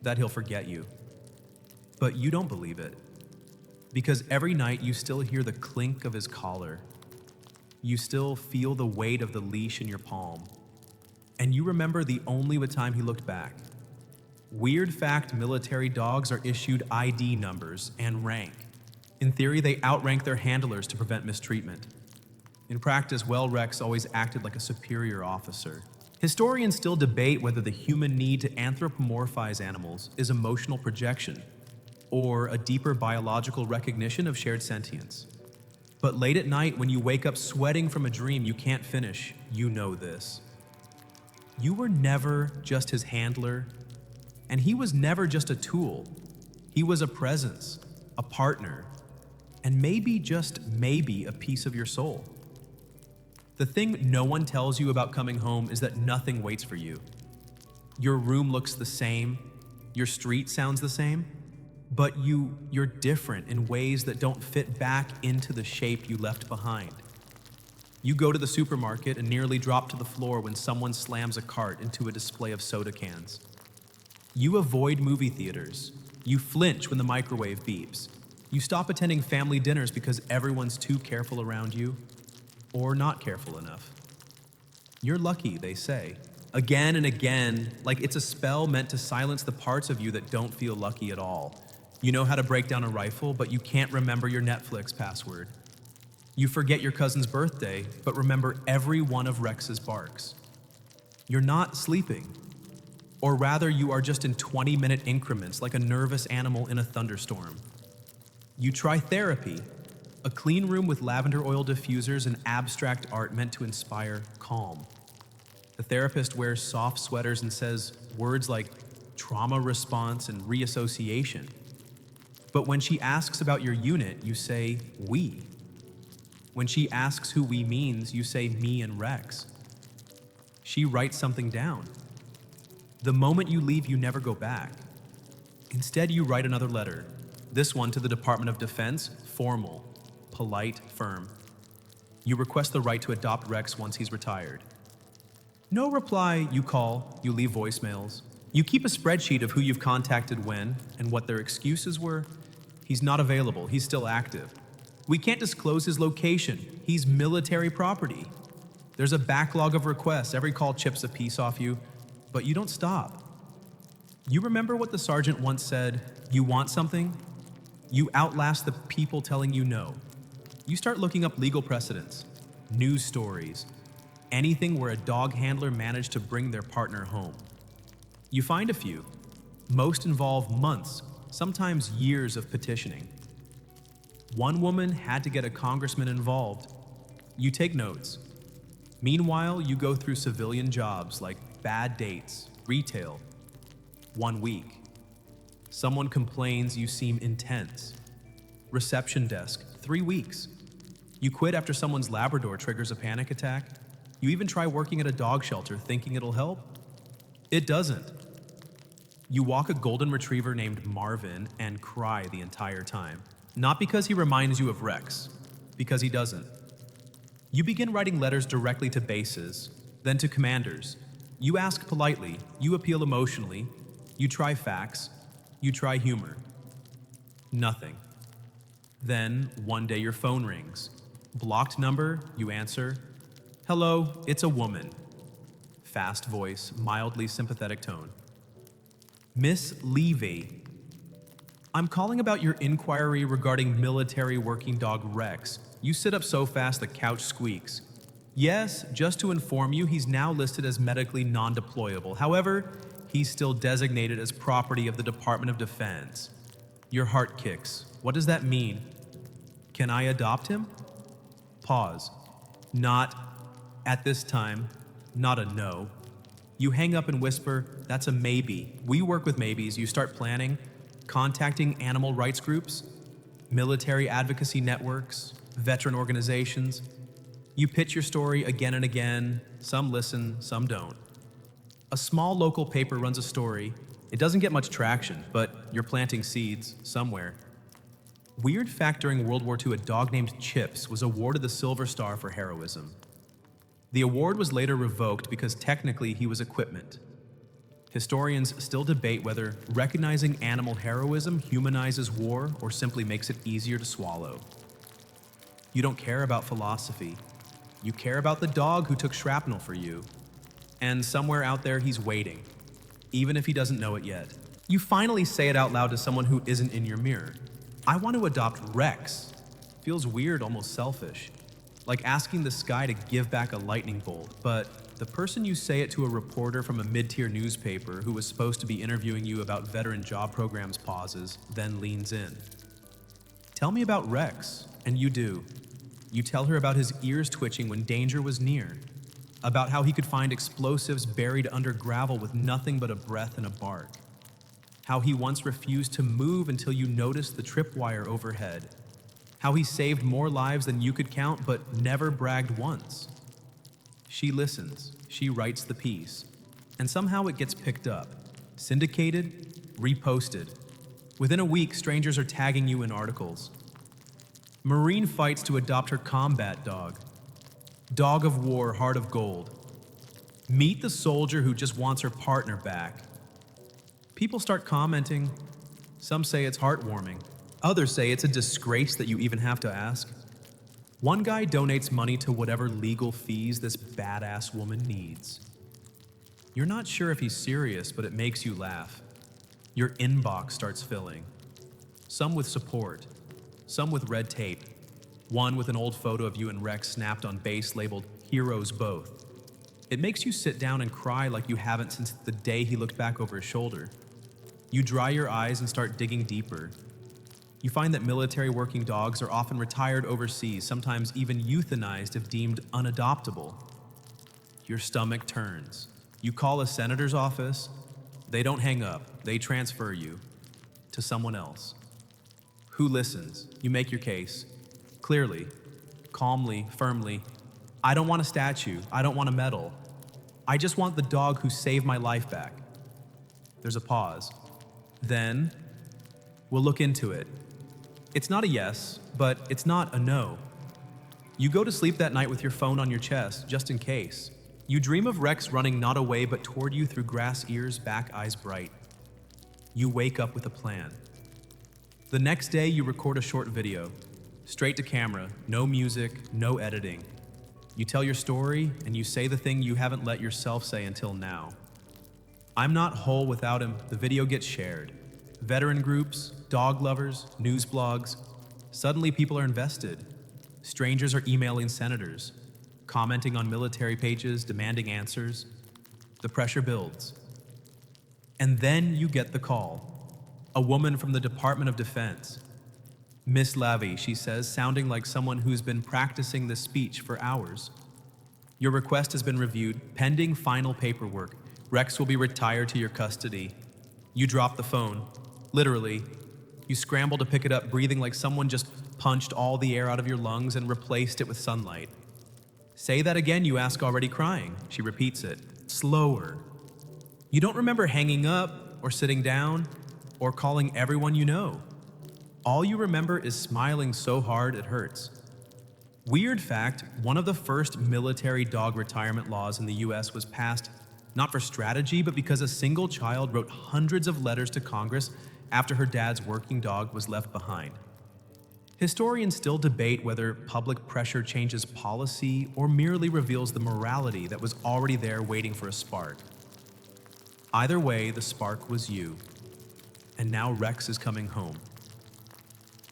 that he'll forget you. But you don't believe it, because every night you still hear the clink of his collar. You still feel the weight of the leash in your palm. And you remember the only time he looked back. Weird fact, military dogs are issued ID numbers and rank. In theory, they outrank their handlers to prevent mistreatment. In practice, Rex always acted like a superior officer. Historians still debate whether the human need to anthropomorphize animals is emotional projection or a deeper biological recognition of shared sentience. But late at night, when you wake up sweating from a dream you can't finish, you know this. You were never just his handler. And he was never just a tool. He was a presence, a partner, and maybe, just maybe, a piece of your soul. The thing no one tells you about coming home is that nothing waits for you. Your room looks the same, your street sounds the same, but you're different in ways that don't fit back into the shape you left behind. You go to the supermarket and nearly drop to the floor when someone slams a cart into a display of soda cans. You avoid movie theaters. You flinch when the microwave beeps. You stop attending family dinners because everyone's too careful around you, or not careful enough. You're lucky, they say, again and again, like it's a spell meant to silence the parts of you that don't feel lucky at all. You know how to break down a rifle, but you can't remember your Netflix password. You forget your cousin's birthday, but remember every one of Rex's barks. You're not sleeping. Or rather, you are just in 20-minute increments like a nervous animal in a thunderstorm. You try therapy, a clean room with lavender oil diffusers and abstract art meant to inspire calm. The therapist wears soft sweaters and says words like trauma response and reassociation. But when she asks about your unit, you say we. When she asks who we means, you say me and Rex. She writes something down. The moment you leave, you never go back. Instead, you write another letter, this one to the Department of Defense, formal, polite, firm. You request the right to adopt Rex once he's retired. No reply, you call, you leave voicemails. You keep a spreadsheet of who you've contacted when and what their excuses were. He's not available, he's still active. We can't disclose his location, he's military property. There's a backlog of requests, every call chips a piece off you, but you don't stop. You remember what the sergeant once said, you want something? You outlast the people telling you no. You start looking up legal precedents, news stories, anything where a dog handler managed to bring their partner home. You find a few. Most involve months, sometimes years of petitioning. One woman had to get a congressman involved. You take notes. Meanwhile, you go through civilian jobs like bad dates, retail. 1 week. Someone complains you seem intense. Reception desk, 3 weeks. You quit after someone's Labrador triggers a panic attack. You even try working at a dog shelter thinking it'll help. It doesn't. You walk a golden retriever named Marvin and cry the entire time. Not because he reminds you of Rex, because he doesn't. You begin writing letters directly to bases, then to commanders. You ask politely, you appeal emotionally, you try facts, you try humor. Nothing. Then, one day your phone rings. Blocked number, you answer. Hello, it's a woman. Fast voice, mildly sympathetic tone. Miss Levy, I'm calling about your inquiry regarding military working dog Rex. You sit up so fast the couch squeaks. Yes, just to inform you, he's now listed as medically non-deployable. However, he's still designated as property of the Department of Defense. Your heart kicks. What does that mean? Can I adopt him? Pause. Not at this time, not a no. You hang up and whisper, that's a maybe. We work with maybes. You start planning, contacting animal rights groups, military advocacy networks, veteran organizations. You pitch your story again and again. Some listen, some don't. A small local paper runs a story. It doesn't get much traction, but you're planting seeds somewhere. Weird fact, during World War II, a dog named Chips was awarded the Silver Star for heroism. The award was later revoked because technically he was equipment. Historians still debate whether recognizing animal heroism humanizes war or simply makes it easier to swallow. You don't care about philosophy. You care about the dog who took shrapnel for you. And somewhere out there he's waiting, even if he doesn't know it yet. You finally say it out loud to someone who isn't in your mirror. I want to adopt Rex. Feels weird, almost selfish. Like asking the sky to give back a lightning bolt, but the person you say it to, a reporter from a mid-tier newspaper who was supposed to be interviewing you about veteran job programs, pauses, then leans in. Tell me about Rex, and you do. You tell her about his ears twitching when danger was near, about how he could find explosives buried under gravel with nothing but a breath and a bark. How he once refused to move until you noticed the tripwire overhead. How he saved more lives than you could count but never bragged once. She listens, she writes the piece, and somehow it gets picked up, syndicated, reposted. Within a week, strangers are tagging you in articles. Marine fights to adopt her combat dog. Dog of war, heart of gold. Meet the soldier who just wants her partner back. People start commenting. Some say it's heartwarming. Others say it's a disgrace that you even have to ask. One guy donates money to whatever legal fees this badass woman needs. You're not sure if he's serious, but it makes you laugh. Your inbox starts filling. Some with support, some with red tape. One with an old photo of you and Rex snapped on base labeled Heroes Both. It makes you sit down and cry like you haven't since the day he looked back over his shoulder. You dry your eyes and start digging deeper. You find that military working dogs are often retired overseas, sometimes even euthanized if deemed unadoptable. Your stomach turns. You call a senator's office. They don't hang up. They transfer you to someone else. Who listens? You make your case. Clearly, calmly, firmly. I don't want a statue. I don't want a medal. I just want the dog who saved my life back. There's a pause. Then, we'll look into it. It's not a yes, but it's not a no. You go to sleep that night with your phone on your chest, just in case. You dream of Rex running not away but toward you through grass ears, back eyes bright. You wake up with a plan. The next day, you record a short video. Straight to camera, no music, no editing. You tell your story, and you say the thing you haven't let yourself say until now. I'm not whole without him. The video gets shared. Veteran groups, dog lovers, news blogs. Suddenly people are invested. Strangers are emailing senators, commenting on military pages, demanding answers. The pressure builds. And then you get the call. A woman from the Department of Defense. Miss Lavey, she says, sounding like someone who's been practicing the speech for hours. Your request has been reviewed, pending final paperwork. Rex will be retired to your custody. You drop the phone. Literally. You scramble to pick it up, breathing like someone just punched all the air out of your lungs and replaced it with sunlight. Say that again, you ask, already crying. She repeats it, slower. You don't remember hanging up, or sitting down, or calling everyone you know. All you remember is smiling so hard it hurts. Weird fact, one of the first military dog retirement laws in the US was passed not for strategy, but because a single child wrote hundreds of letters to Congress after her dad's working dog was left behind. Historians still debate whether public pressure changes policy or merely reveals the morality that was already there waiting for a spark. Either way, the spark was you. And now Rex is coming home.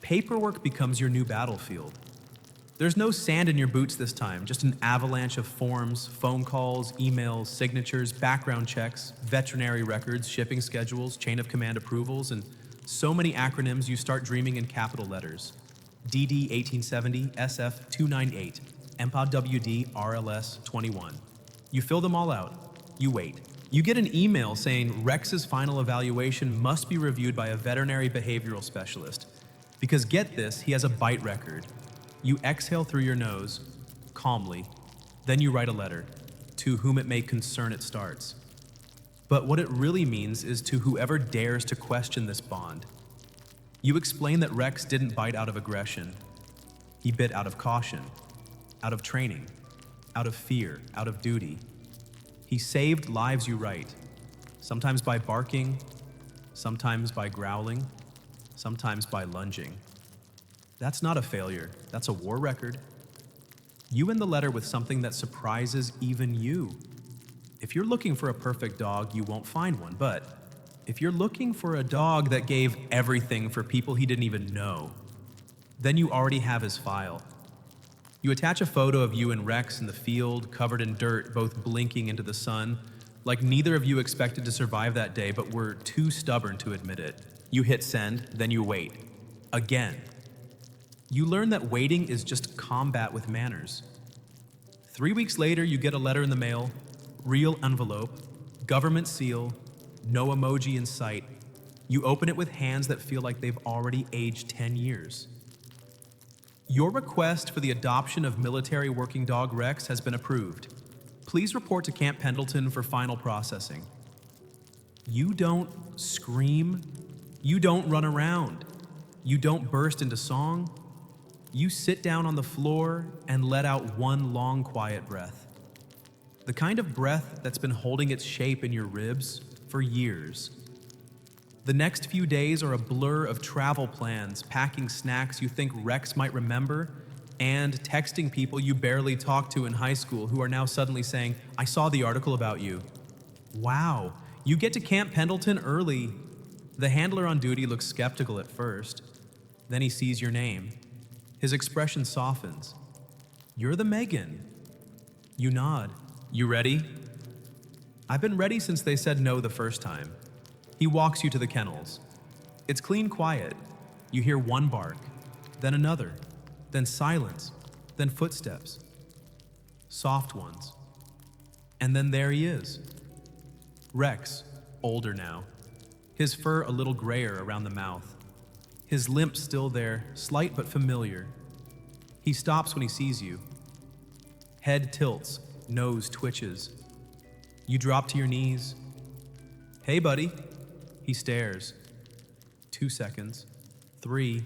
Paperwork becomes your new battlefield. There's no sand in your boots this time, just an avalanche of forms, phone calls, emails, signatures, background checks, veterinary records, shipping schedules, chain of command approvals, and so many acronyms you start dreaming in capital letters. DD 1870, SF 298, MPA WD RLS 21. You fill them all out. You wait. You get an email saying Rex's final evaluation must be reviewed by a veterinary behavioral specialist. Because get this, he has a bite record. You exhale through your nose, calmly. Then you write a letter. To whom it may concern it starts. But what it really means is to whoever dares to question this bond. You explain that Rex didn't bite out of aggression. He bit out of caution, out of training, out of fear, out of duty. He saved lives, you write. Sometimes by barking, sometimes by growling, sometimes by lunging. That's not a failure, that's a war record. You end the letter with something that surprises even you. If you're looking for a perfect dog, you won't find one, but if you're looking for a dog that gave everything for people he didn't even know, then you already have his file. You attach a photo of you and Rex in the field, covered in dirt, both blinking into the sun, like neither of you expected to survive that day, but were too stubborn to admit it. You hit send, then you wait. Again. You learn that waiting is just combat with manners. 3 weeks later, you get a letter in the mail, real envelope, government seal, no emoji in sight. You open it with hands that feel like they've already aged 10 years. Your request for the adoption of military working dog Rex has been approved. Please report to Camp Pendleton for final processing. You don't scream. You don't run around. You don't burst into song. You sit down on the floor and let out one long, quiet breath. The kind of breath that's been holding its shape in your ribs for years. The next few days are a blur of travel plans, packing snacks you think Rex might remember, and texting people you barely talked to in high school who are now suddenly saying, "I saw the article about you." Wow, you get to Camp Pendleton early. The handler on duty looks skeptical at first. Then he sees your name. His expression softens. "You're the Megan." You nod. "You ready?" "I've been ready since they said no the first time." He walks you to the kennels. It's clean quiet. You hear one bark, then another, then silence, then footsteps. Soft ones. And then there he is. Rex, older now. His fur a little grayer around the mouth. His limp still there, slight but familiar. He stops when he sees you. Head tilts, nose twitches. You drop to your knees. "Hey, buddy." He stares. 2 seconds. 3.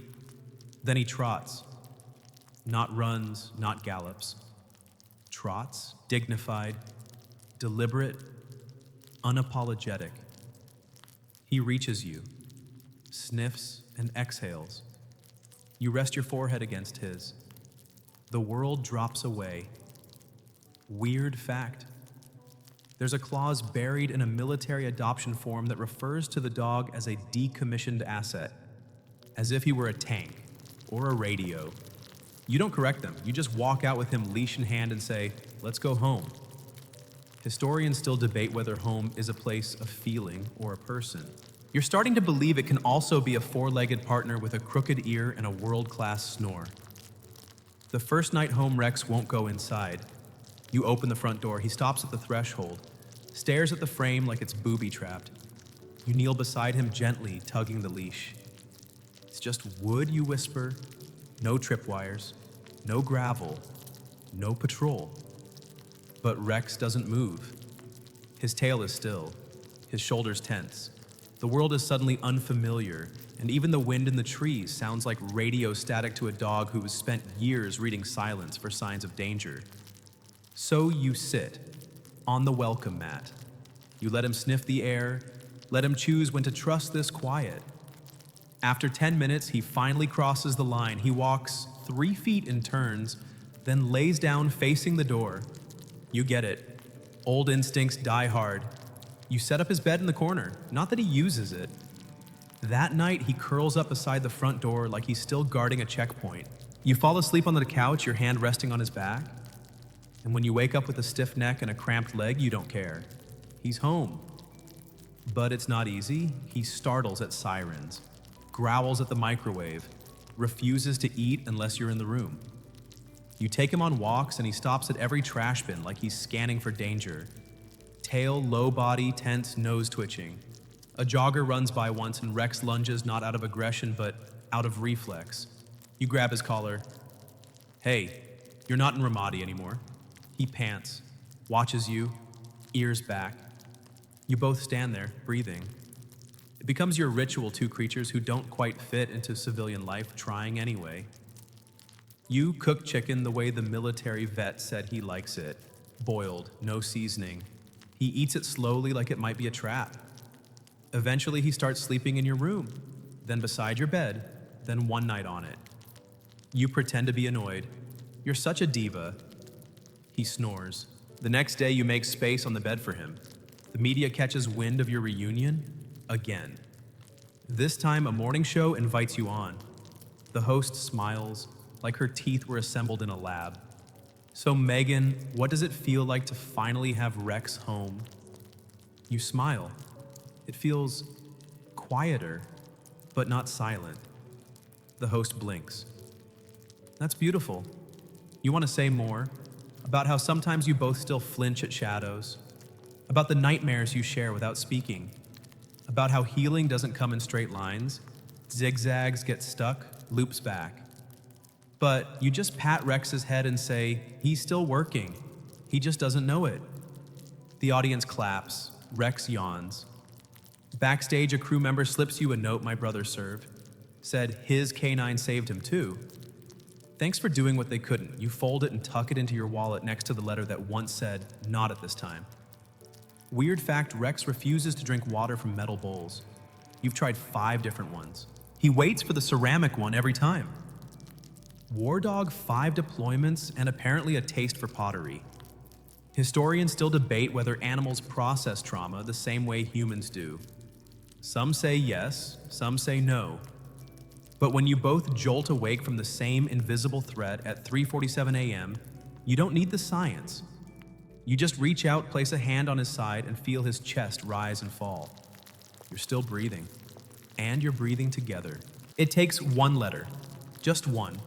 Then he trots. Not runs, not gallops. Trots, dignified, deliberate, unapologetic. He reaches you, sniffs and exhales. You rest your forehead against his. The world drops away. Weird fact. There's a clause buried in a military adoption form that refers to the dog as a decommissioned asset, as if he were a tank or a radio. You don't correct them. You just walk out with him leash in hand and say, "Let's go home." Historians still debate whether home is a place of feeling or a person. You're starting to believe it can also be a four-legged partner with a crooked ear and a world-class snore. The first night home, Rex won't go inside. You open the front door. He stops at the threshold, stares at the frame like it's booby-trapped. You kneel beside him gently, tugging the leash. "It's just wood," you whisper. "No tripwires, no gravel, no patrol." But Rex doesn't move. His tail is still, his shoulders tense. The world is suddenly unfamiliar, and even the wind in the trees sounds like radio static to a dog who has spent years reading silence for signs of danger. So you sit, on the welcome mat. You let him sniff the air, let him choose when to trust this quiet. After 10 minutes, he finally crosses the line. He walks 3 feet and turns, then lays down facing the door. You get it. Old instincts die hard. You set up his bed in the corner, not that he uses it. That night, he curls up beside the front door like he's still guarding a checkpoint. You fall asleep on the couch, your hand resting on his back. And when you wake up with a stiff neck and a cramped leg, you don't care. He's home. But it's not easy. He startles at sirens, growls at the microwave, refuses to eat unless you're in the room. You take him on walks and he stops at every trash bin like he's scanning for danger. Tail, low body, tense, nose twitching. A jogger runs by once and Rex lunges not out of aggression but out of reflex. You grab his collar. "Hey, you're not in Ramadi anymore." He pants, watches you, ears back. You both stand there, breathing. It becomes your ritual, two creatures who don't quite fit into civilian life, trying anyway. You cook chicken the way the military vet said he likes it. Boiled, no seasoning. He eats it slowly like it might be a trap. Eventually he starts sleeping in your room, then beside your bed, then one night on it. You pretend to be annoyed. You're such a diva. He snores. The next day you make space on the bed for him. The media catches wind of your reunion again. This time a morning show invites you on. The host smiles like her teeth were assembled in a lab. "So Megan, what does it feel like to finally have Rex home?" You smile. It feels quieter, but not silent. The host blinks. "That's beautiful." You want to say more, about how sometimes you both still flinch at shadows, about the nightmares you share without speaking, about how healing doesn't come in straight lines, zigzags, get stuck, loops back. But you just pat Rex's head and say, he's still working. He just doesn't know it. The audience claps. Rex yawns. Backstage, a crew member slips you a note my brother served. Said his canine saved him too. Thanks for doing what they couldn't. You fold it and tuck it into your wallet next to the letter that once said, not at this time. Weird fact, Rex refuses to drink water from metal bowls. You've tried 5 different ones. He waits for the ceramic one every time. War Dog, 5 deployments, and apparently a taste for pottery. Historians still debate whether animals process trauma the same way humans do. Some say yes, some say no. But when you both jolt awake from the same invisible threat at 3:47 a.m., you don't need the science. You just reach out, place a hand on his side, and feel his chest rise and fall. You're still breathing. And you're breathing together. It takes one letter, just one,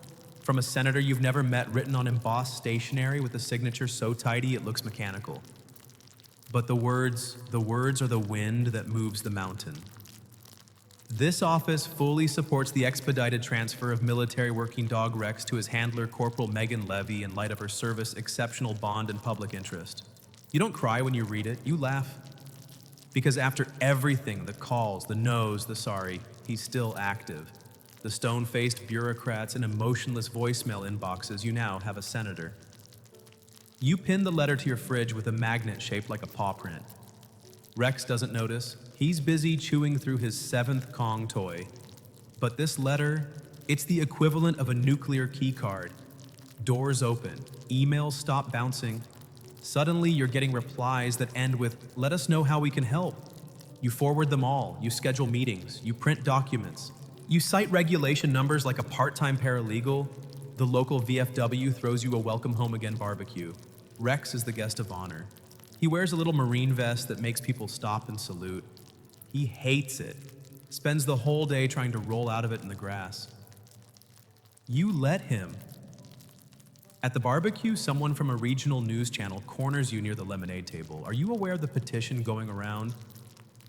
from a senator you've never met, written on embossed stationery with a signature so tidy it looks mechanical. But the words are the wind that moves the mountain. This office fully supports the expedited transfer of military working dog Rex to his handler, Corporal Megan Levy, in light of her service exceptional bond and public interest. You don't cry when you read it, you laugh. Because after everything, the calls, the no's, the sorry, he's still active. The stone-faced bureaucrats and emotionless voicemail inboxes, you now have a senator. You pin the letter to your fridge with a magnet shaped like a paw print. Rex doesn't notice. He's busy chewing through his 7th Kong toy. But this letter, it's the equivalent of a nuclear key card. Doors open, emails stop bouncing. Suddenly you're getting replies that end with, "Let us know how we can help." You forward them all, you schedule meetings, you print documents. You cite regulation numbers like a part-time paralegal. The local VFW throws you a welcome home again barbecue. Rex is the guest of honor. He wears a little marine vest that makes people stop and salute. He hates it. Spends the whole day trying to roll out of it in the grass. You let him. At the barbecue, someone from a regional news channel corners you near the lemonade table. Are you aware of the petition going around?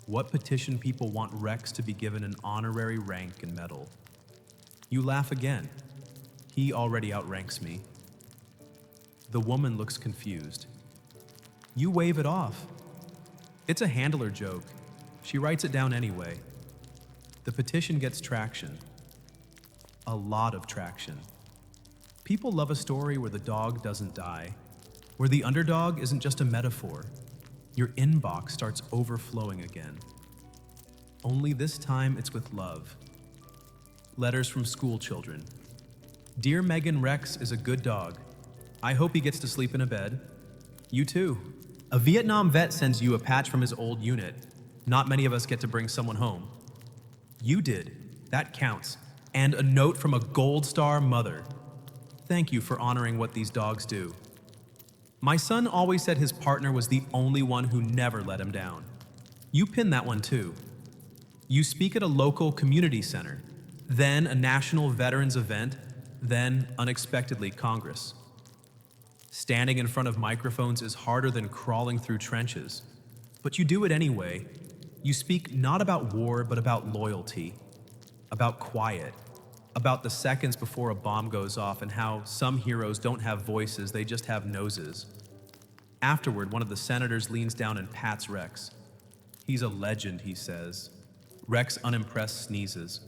What petition people want Rex to be given an honorary rank and medal? You laugh again. He already outranks me. The woman looks confused. You wave it off. It's a handler joke. She writes it down anyway. The petition gets traction. A lot of traction. People love a story where the dog doesn't die, where the underdog isn't just a metaphor. Your inbox starts overflowing again. Only this time it's with love. Letters from school children. Dear Megan, Rex is a good dog. I hope he gets to sleep in a bed. You too. A Vietnam vet sends you a patch from his old unit. Not many of us get to bring someone home. You did. That counts. And a note from a Gold Star mother. Thank you for honoring what these dogs do. My son always said his partner was the only one who never let him down. You pin that one too. You speak at a local community center, then a national veterans event, then, unexpectedly, Congress. Standing in front of microphones is harder than crawling through trenches. But you do it anyway. You speak not about war, but about loyalty, about quiet, about the seconds before a bomb goes off and how some heroes don't have voices, they just have noses. Afterward, one of the senators leans down and pats Rex. He's a legend, he says. Rex, unimpressed, sneezes.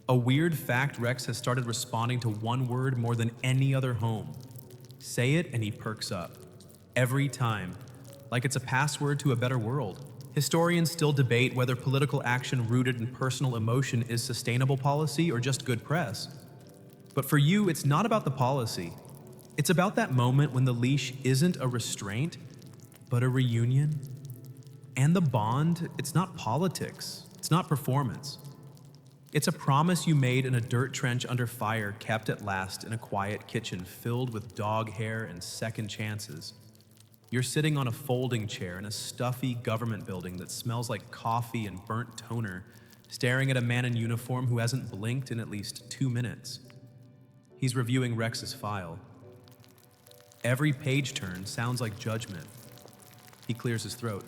A weird fact, Rex has started responding to one word more than any other home. Say it and he perks up. Every time. Like it's a password to a better world. Historians still debate whether political action rooted in personal emotion is sustainable policy or just good press. But for you, it's not about the policy. It's about that moment when the leash isn't a restraint, but a reunion. And the bond, it's not politics. It's not performance. It's a promise you made in a dirt trench under fire, kept at last in a quiet kitchen filled with dog hair and second chances. You're sitting on a folding chair in a stuffy government building that smells like coffee and burnt toner, staring at a man in uniform who hasn't blinked in at least 2 minutes. He's reviewing Rex's file. Every page turn sounds like judgment. He clears his throat.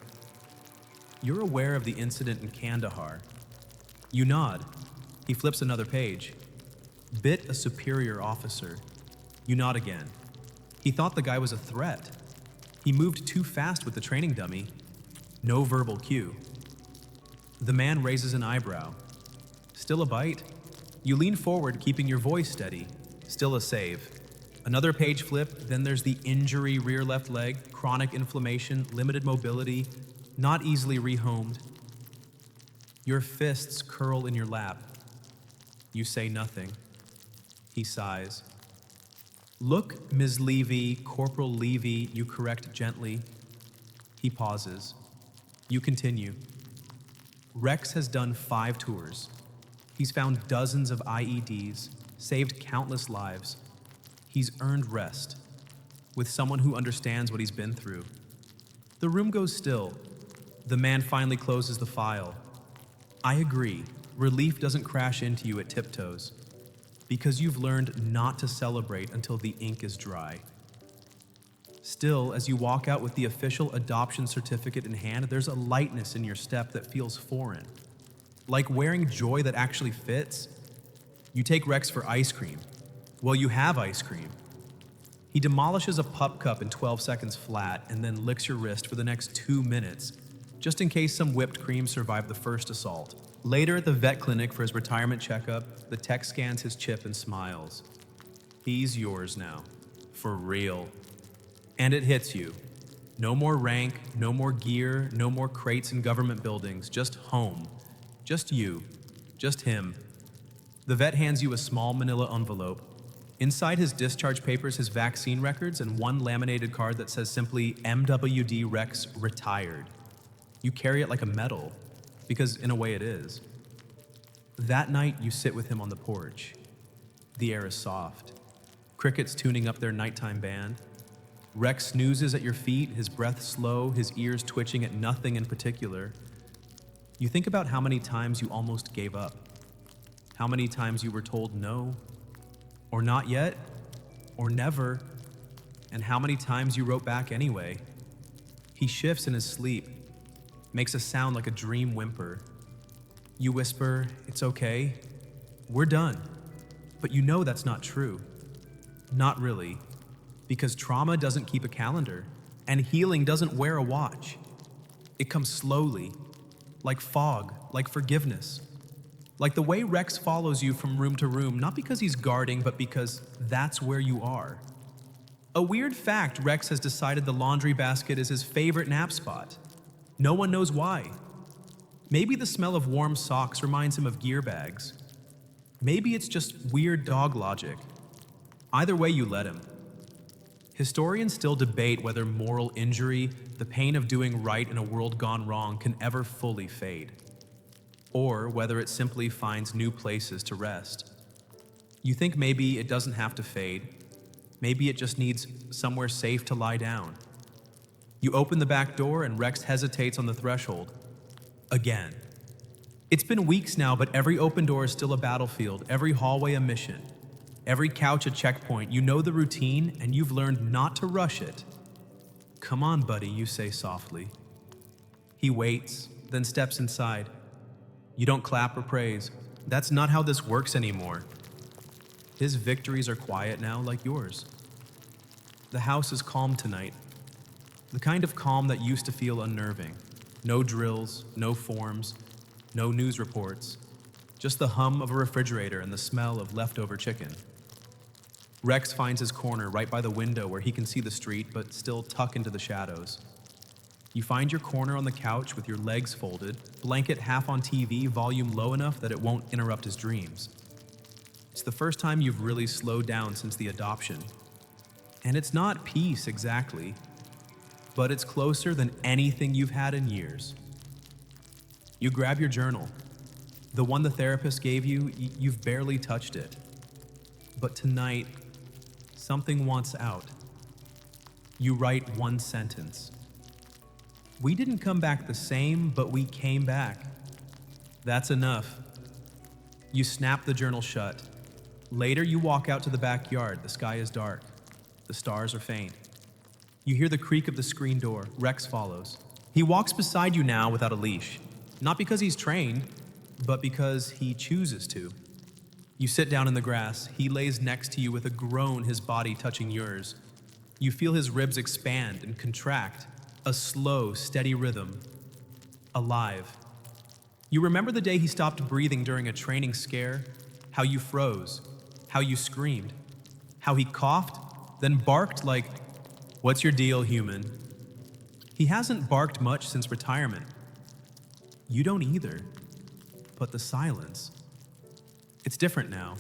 you're aware of the incident in Kandahar. You nod. He flips another page. Bit a superior officer. You nod again. He thought the guy was a threat. He moved too fast with the training dummy. No verbal cue. The man raises an eyebrow. Still a bite? You lean forward, keeping your voice steady. Still a save. Another page flip, then there's the injury, rear left leg, chronic inflammation, limited mobility, not easily rehomed. Your fists curl in your lap. You say nothing. He sighs. Look, Ms. Levy, Corporal Levy, you correct gently. He pauses. You continue. Rex has done 5 tours. He's found dozens of IEDs, saved countless lives. He's earned rest with someone who understands what he's been through. The room goes still. The man finally closes the file. I agree, relief doesn't crash into you at tiptoes, because you've learned not to celebrate until the ink is dry. Still, as you walk out with the official adoption certificate in hand, there's a lightness in your step that feels foreign. Like wearing joy that actually fits. You take Rex for ice cream. Well, you have ice cream. He demolishes a pup cup in 12 seconds flat and then licks your wrist for the next 2 minutes, just in case some whipped cream survived the first assault. Later at the vet clinic for his retirement checkup, the tech scans his chip and smiles. He's yours now. For real. And it hits you. No more rank, no more gear, no more crates in government buildings, just home. Just you. Just him. The vet hands you a small manila envelope. Inside his discharge papers, his vaccine records, and one laminated card that says simply MWD Rex retired. You carry it like a medal, because in a way it is. That night, you sit with him on the porch. The air is soft. Crickets tuning up their nighttime band. Rex snoozes at your feet, his breath slow, his ears twitching at nothing in particular. You think about how many times you almost gave up. How many times you were told no, or not yet, or never, and how many times you wrote back anyway. He shifts in his sleep, makes a sound like a dream whimper. You whisper, "It's okay, we're done." But you know that's not true. Not really, because trauma doesn't keep a calendar, and healing doesn't wear a watch. It comes slowly, like fog, like forgiveness. Like the way Rex follows you from room to room, not because he's guarding, but because that's where you are. A weird fact, Rex has decided the laundry basket is his favorite nap spot. No one knows why. Maybe the smell of warm socks reminds him of gear bags. Maybe it's just weird dog logic. Either way, you let him. Historians still debate whether moral injury, the pain of doing right in a world gone wrong, can ever fully fade, or whether it simply finds new places to rest. You think maybe it doesn't have to fade. Maybe it just needs somewhere safe to lie down. You open the back door and Rex hesitates on the threshold. Again. It's been weeks now, but every open door is still a battlefield, every hallway a mission. Every couch a checkpoint. You know the routine, and you've learned not to rush it. "Come on, buddy," you say softly. He waits, then steps inside. You don't clap or praise. That's not how this works anymore. His victories are quiet now, like yours. The house is calm tonight. The kind of calm that used to feel unnerving. No drills, no forms, no news reports. Just the hum of a refrigerator and the smell of leftover chicken. Rex finds his corner right by the window where he can see the street, but still tuck into the shadows. You find your corner on the couch with your legs folded, blanket half on TV, volume low enough that it won't interrupt his dreams. It's the first time you've really slowed down since the adoption. And it's not peace exactly, but it's closer than anything you've had in years. You grab your journal. The one the therapist gave you, you've barely touched it. But tonight, something wants out. You write one sentence. "We didn't come back the same, but we came back." That's enough. You snap the journal shut. Later, you walk out to the backyard. The sky is dark. The stars are faint. You hear the creak of the screen door. Rex follows. He walks beside you now without a leash, not because he's trained, but because he chooses to. You sit down in the grass. He lays next to you with a groan, his body touching yours. You feel his ribs expand and contract, a slow, steady rhythm. Alive. You remember the day he stopped breathing during a training scare? How you froze, how you screamed, how he coughed, then barked like, "What's your deal, human?" He hasn't barked much since retirement. You don't either, but the silence. It's different now.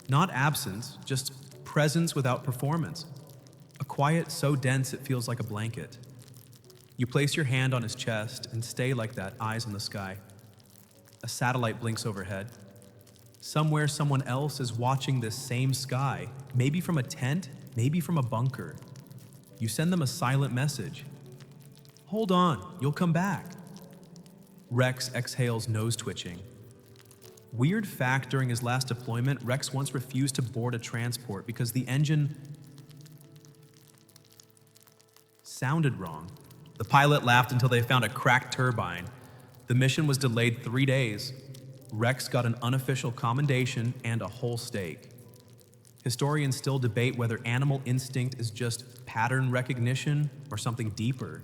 Not absence, just presence without performance. A quiet so dense it feels like a blanket. You place your hand on his chest and stay like that, eyes on the sky. A satellite blinks overhead. Somewhere someone else is watching this same sky, maybe from a tent, maybe from a bunker. You send them a silent message. Hold on, you'll come back. Rex exhales, nose twitching. Weird fact, during his last deployment, Rex once refused to board a transport because the engine sounded wrong. The pilot laughed until they found a cracked turbine. The mission was delayed 3 days. Rex got an unofficial commendation and a whole steak. Historians still debate whether animal instinct is just pattern recognition or something deeper.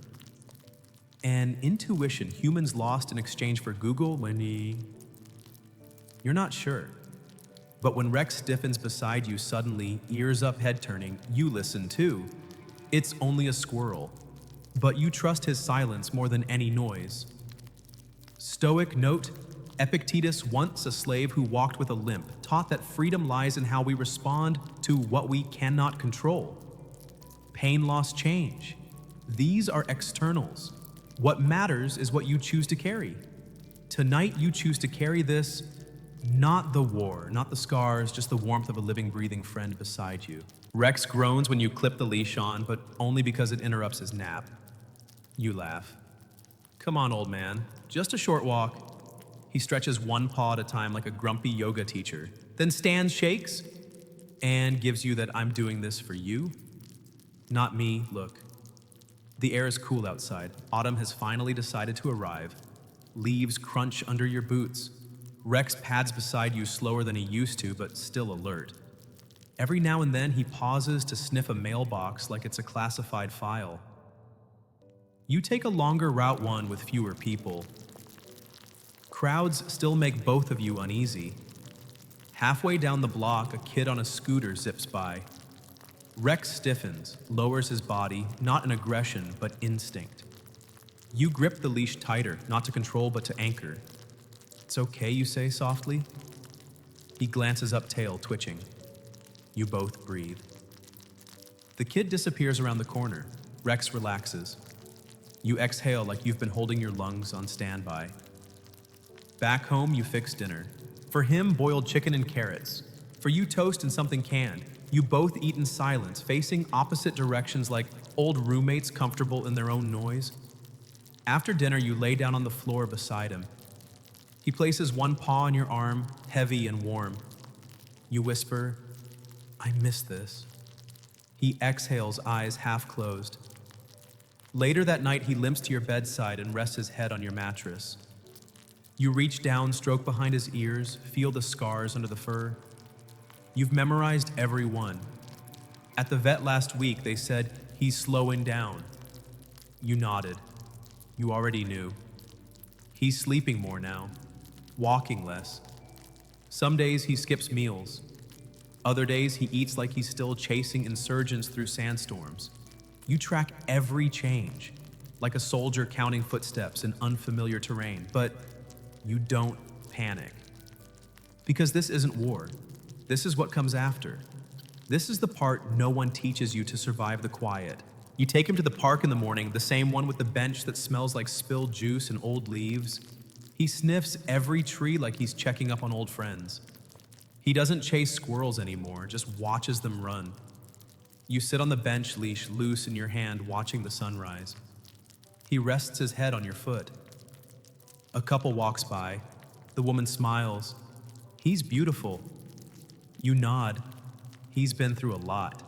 An intuition humans lost in exchange for Google when You're not sure. But when Rex stiffens beside you suddenly, ears up, head turning, you listen too. It's only a squirrel, but you trust his silence more than any noise. Stoic note, Epictetus, once a slave who walked with a limp, taught that freedom lies in how we respond to what we cannot control. Pain, loss, change. These are externals. What matters is what you choose to carry. Tonight you choose to carry this, not the war, not the scars, just the warmth of a living, breathing friend beside you. Rex groans when you clip the leash on, but only because it interrupts his nap. You laugh. Come on, old man, just a short walk. He stretches one paw at a time like a grumpy yoga teacher, then stands, shakes, and gives you that "I'm doing this for you, not me" look. The air is cool outside. Autumn has finally decided to arrive. Leaves crunch under your boots. Rex pads beside you slower than he used to, but still alert. Every now and then he pauses to sniff a mailbox like it's a classified file. You take a longer route, one with fewer people. Crowds still make both of you uneasy. Halfway down the block, a kid on a scooter zips by. Rex stiffens, lowers his body, not in aggression, but instinct. You grip the leash tighter, not to control, but to anchor. "It's okay," you say softly. He glances up, tail twitching. You both breathe. The kid disappears around the corner. Rex relaxes. You exhale like you've been holding your lungs on standby. Back home, you fix dinner. For him, boiled chicken and carrots. For you, toast and something canned. You both eat in silence, facing opposite directions like old roommates comfortable in their own noise. After dinner, you lay down on the floor beside him. He places one paw on your arm, heavy and warm. You whisper, "I miss this." He exhales, eyes half closed. Later that night, he limps to your bedside and rests his head on your mattress. You reach down, stroke behind his ears, feel the scars under the fur. You've memorized every one. At the vet last week, they said, "He's slowing down." You nodded. You already knew. He's sleeping more now, walking less. Some days he skips meals. Other days he eats like he's still chasing insurgents through sandstorms. You track every change, like a soldier counting footsteps in unfamiliar terrain, but you don't panic. Because this isn't war. This is what comes after. This is the part no one teaches you to survive the quiet. You take him to the park in the morning, the same one with the bench that smells like spilled juice and old leaves. He sniffs every tree like he's checking up on old friends. He doesn't chase squirrels anymore, just watches them run. You sit on the bench, leash loose in your hand, watching the sunrise. He rests his head on your foot. A couple walks by. The woman smiles. "He's beautiful." You nod. He's been through a lot.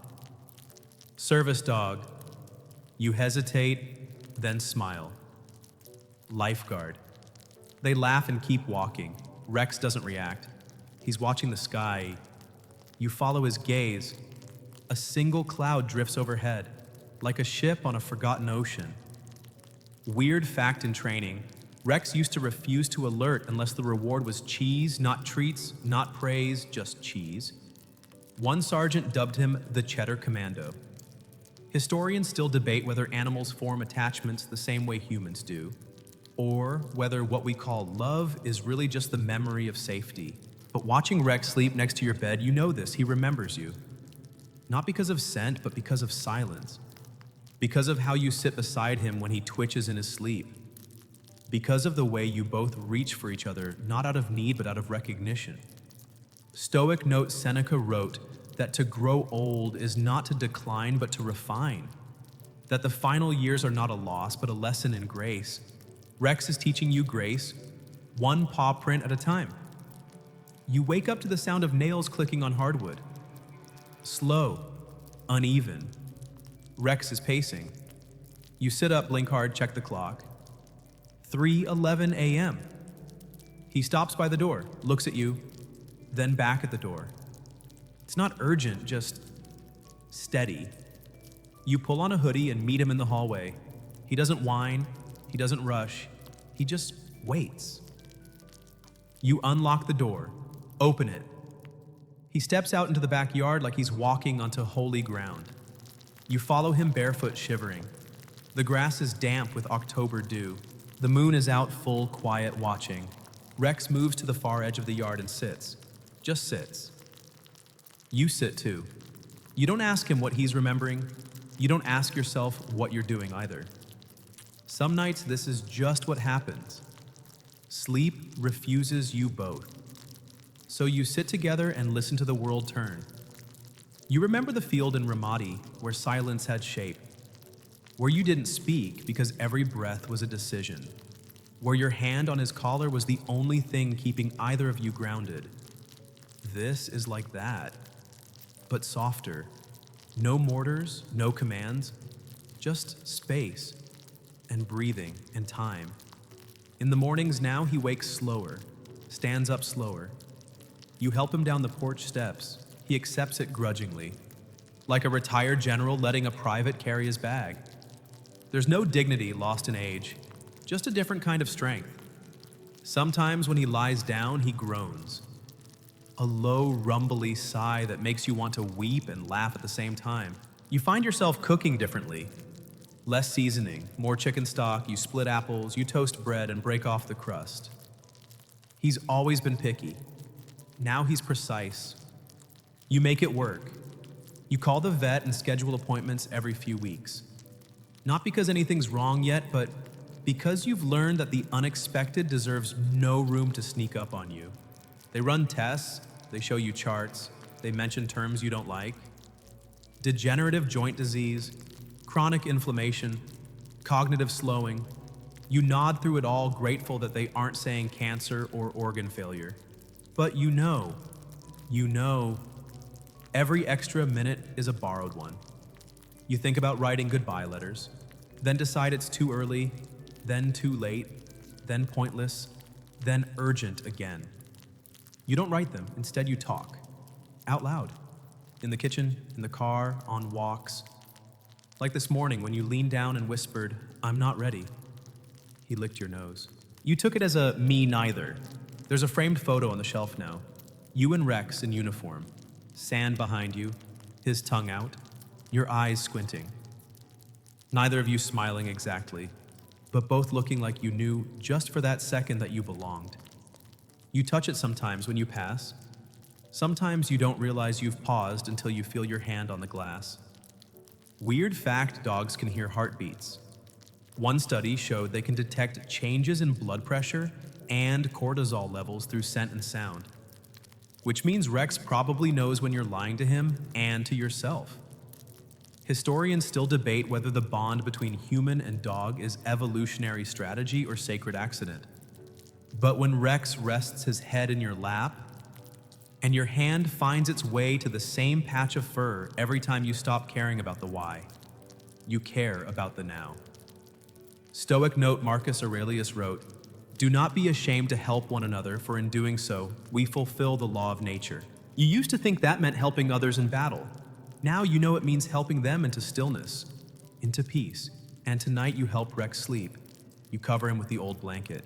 "Service dog." You hesitate, then smile. Lifeguard. They laugh and keep walking. Rex doesn't react. He's watching the sky. You follow his gaze. A single cloud drifts overhead, like a ship on a forgotten ocean. Weird fact in training, Rex used to refuse to alert unless the reward was cheese, not treats, not praise, just cheese. One sergeant dubbed him the Cheddar Commando. Historians still debate whether animals form attachments the same way humans do, or whether what we call love is really just the memory of safety. But watching Rex sleep next to your bed, you know this, he remembers you. Not because of scent, but because of silence. Because of how you sit beside him when he twitches in his sleep. Because of the way you both reach for each other, not out of need, but out of recognition. Stoic note Seneca wrote that to grow old is not to decline, but to refine. That the final years are not a loss, but a lesson in grace. Rex is teaching you grace, one paw print at a time. You wake up to the sound of nails clicking on hardwood. Slow, uneven. Rex is pacing. You sit up, blink hard, check the clock. 3:11 a.m. He stops by the door, looks at you, then back at the door. It's not urgent, just steady. You pull on a hoodie and meet him in the hallway. He doesn't whine, he doesn't rush, he just waits. You unlock the door, open it. He steps out into the backyard like he's walking onto holy ground. You follow him barefoot, shivering. The grass is damp with October dew. The moon is out full, quiet, watching. Rex moves to the far edge of the yard and sits. Just sits. You sit too. You don't ask him what he's remembering. You don't ask yourself what you're doing either. Some nights this is just what happens. Sleep refuses you both. So you sit together and listen to the world turn. You remember the field in Ramadi where silence had shape, where you didn't speak because every breath was a decision, where your hand on his collar was the only thing keeping either of you grounded. This is like that, but softer. No mortars, no commands, just space and breathing and time. In the mornings now, he wakes slower, stands up slower. You help him down the porch steps. He accepts it grudgingly, like a retired general letting a private carry his bag. There's no dignity lost in age, just a different kind of strength. Sometimes when he lies down, he groans. A low, rumbly sigh that makes you want to weep and laugh at the same time. You find yourself cooking differently. Less seasoning, more chicken stock, you split apples, you toast bread and break off the crust. He's always been picky. Now he's precise. You make it work. You call the vet and schedule appointments every few weeks. Not because anything's wrong yet, but because you've learned that the unexpected deserves no room to sneak up on you. They run tests, they show you charts, they mention terms you don't like. Degenerative joint disease, chronic inflammation, cognitive slowing. You nod through it all, grateful that they aren't saying cancer or organ failure. But you know, every extra minute is a borrowed one. You think about writing goodbye letters, then decide it's too early, then too late, then pointless, then urgent again. You don't write them, instead you talk, out loud, in the kitchen, in the car, on walks. Like this morning when you leaned down and whispered, "I'm not ready." He licked your nose. You took it as a me neither. There's a framed photo on the shelf now. You and Rex in uniform, sand behind you, his tongue out, your eyes squinting. Neither of you smiling exactly, but both looking like you knew just for that second that you belonged. You touch it sometimes when you pass. Sometimes you don't realize you've paused until you feel your hand on the glass. Weird fact, dogs can hear heartbeats. One study showed they can detect changes in blood pressure and cortisol levels through scent and sound, which means Rex probably knows when you're lying to him and to yourself. Historians still debate whether the bond between human and dog is evolutionary strategy or sacred accident. But when Rex rests his head in your lap, and your hand finds its way to the same patch of fur every time you stop caring about the why, you care about the now. Stoic note Marcus Aurelius wrote, "Do not be ashamed to help one another, for in doing so, we fulfill the law of nature." You used to think that meant helping others in battle. Now you know it means helping them into stillness, into peace. And tonight you help Rex sleep. You cover him with the old blanket.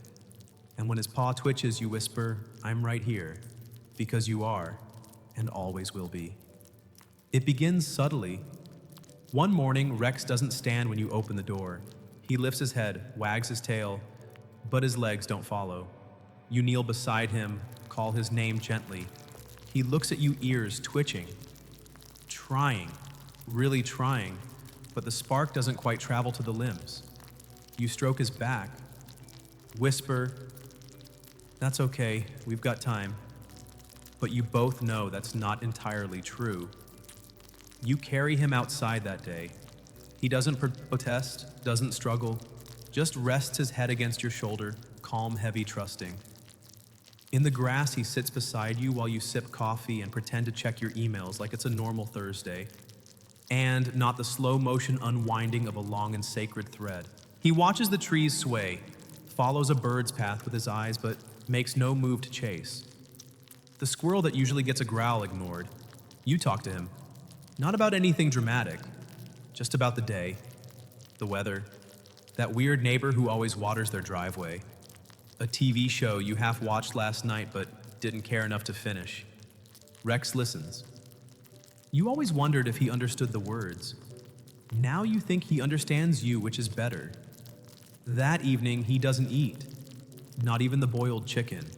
And when his paw twitches, you whisper, "I'm right here," because you are, and always will be. It begins subtly. One morning, Rex doesn't stand when you open the door. He lifts his head, wags his tail, but his legs don't follow. You kneel beside him, call his name gently. He looks at you, ears twitching, trying, really trying, but the spark doesn't quite travel to the limbs. You stroke his back, whisper, "That's okay, we've got time." But you both know that's not entirely true. You carry him outside that day. He doesn't protest, doesn't struggle, just rests his head against your shoulder, calm, heavy, trusting. In the grass, he sits beside you while you sip coffee and pretend to check your emails like it's a normal Thursday, and not the slow motion unwinding of a long and sacred thread. He watches the trees sway, follows a bird's path with his eyes, but makes no move to chase. The squirrel that usually gets a growl ignored. You talk to him, not about anything dramatic, just about the day, the weather, that weird neighbor who always waters their driveway, a TV show you half watched last night but didn't care enough to finish. Rex listens. You always wondered if he understood the words. Now you think he understands you, which is better. That evening, he doesn't eat, not even the boiled chicken.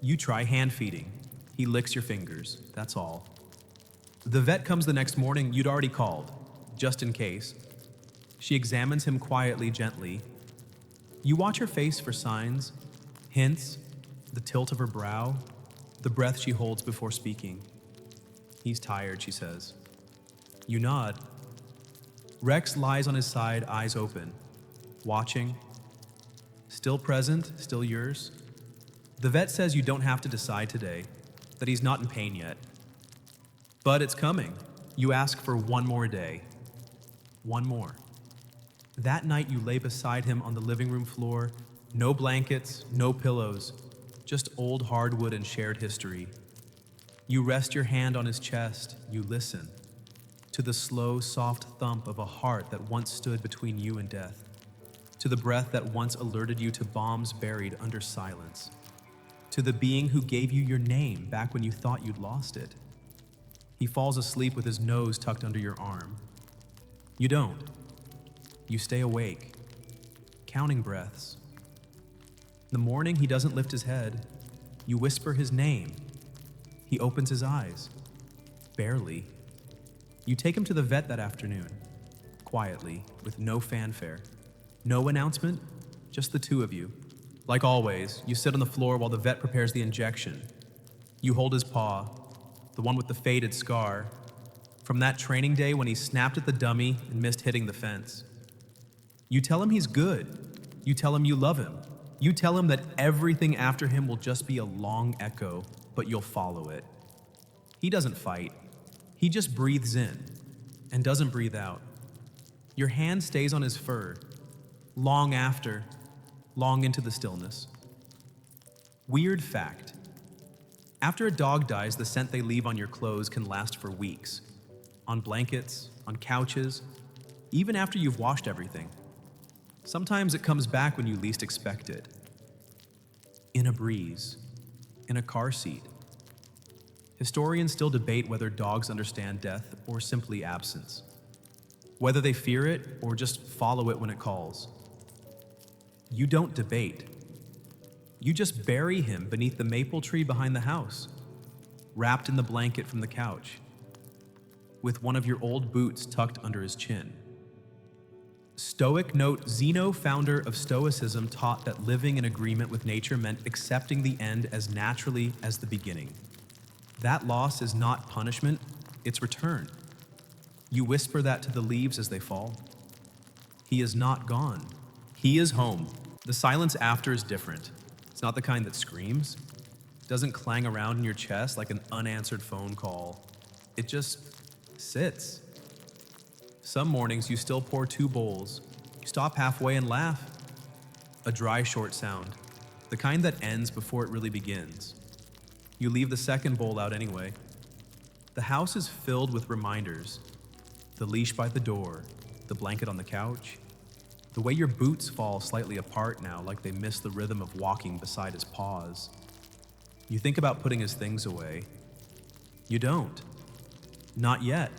You try hand feeding. He licks your fingers, that's all. The vet comes the next morning. You'd already called, just in case. She examines him quietly, gently. You watch her face for signs, hints, the tilt of her brow, the breath she holds before speaking. "He's tired," she says. You nod. Rex lies on his side, eyes open, watching. Still present, still yours. The vet says you don't have to decide today, that he's not in pain yet. But it's coming. You ask for one more day. One more. That night you lay beside him on the living room floor, no blankets, no pillows, just old hardwood and shared history. You rest your hand on his chest, you listen to the slow, soft thump of a heart that once stood between you and death, to the breath that once alerted you to bombs buried under silence, to the being who gave you your name back when you thought you'd lost it. He falls asleep with his nose tucked under your arm. You don't. You stay awake, counting breaths. In the morning, he doesn't lift his head. You whisper his name. He opens his eyes. Barely. You take him to the vet that afternoon, quietly, with no fanfare. No announcement, just the two of you. Like always, you sit on the floor while the vet prepares the injection. You hold his paw, the one with the faded scar, from that training day when he snapped at the dummy and missed hitting the fence. You tell him he's good. You tell him you love him. You tell him that everything after him will just be a long echo, but you'll follow it. He doesn't fight. He just breathes in and doesn't breathe out. Your hand stays on his fur, long after, long into the stillness. Weird fact. After a dog dies, the scent they leave on your clothes can last for weeks. On blankets, on couches, even after you've washed everything. Sometimes it comes back when you least expect it. In a breeze, in a car seat. Historians still debate whether dogs understand death or simply absence. Whether they fear it or just follow it when it calls. You don't debate. You just bury him beneath the maple tree behind the house, wrapped in the blanket from the couch, with one of your old boots tucked under his chin. Stoic note, Zeno, founder of Stoicism, taught that living in agreement with nature meant accepting the end as naturally as the beginning. That loss is not punishment, it's return. You whisper that to the leaves as they fall. He is not gone. He is home. The silence after is different. It's not the kind that screams. It doesn't clang around in your chest like an unanswered phone call. It just sits. Some mornings you still pour 2 bowls. You stop halfway and laugh. A dry, short sound, the kind that ends before it really begins. You leave the second bowl out anyway. The house is filled with reminders. The leash by the door, the blanket on the couch, the way your boots fall slightly apart now like they miss the rhythm of walking beside his paws. You think about putting his things away. You don't. Not yet.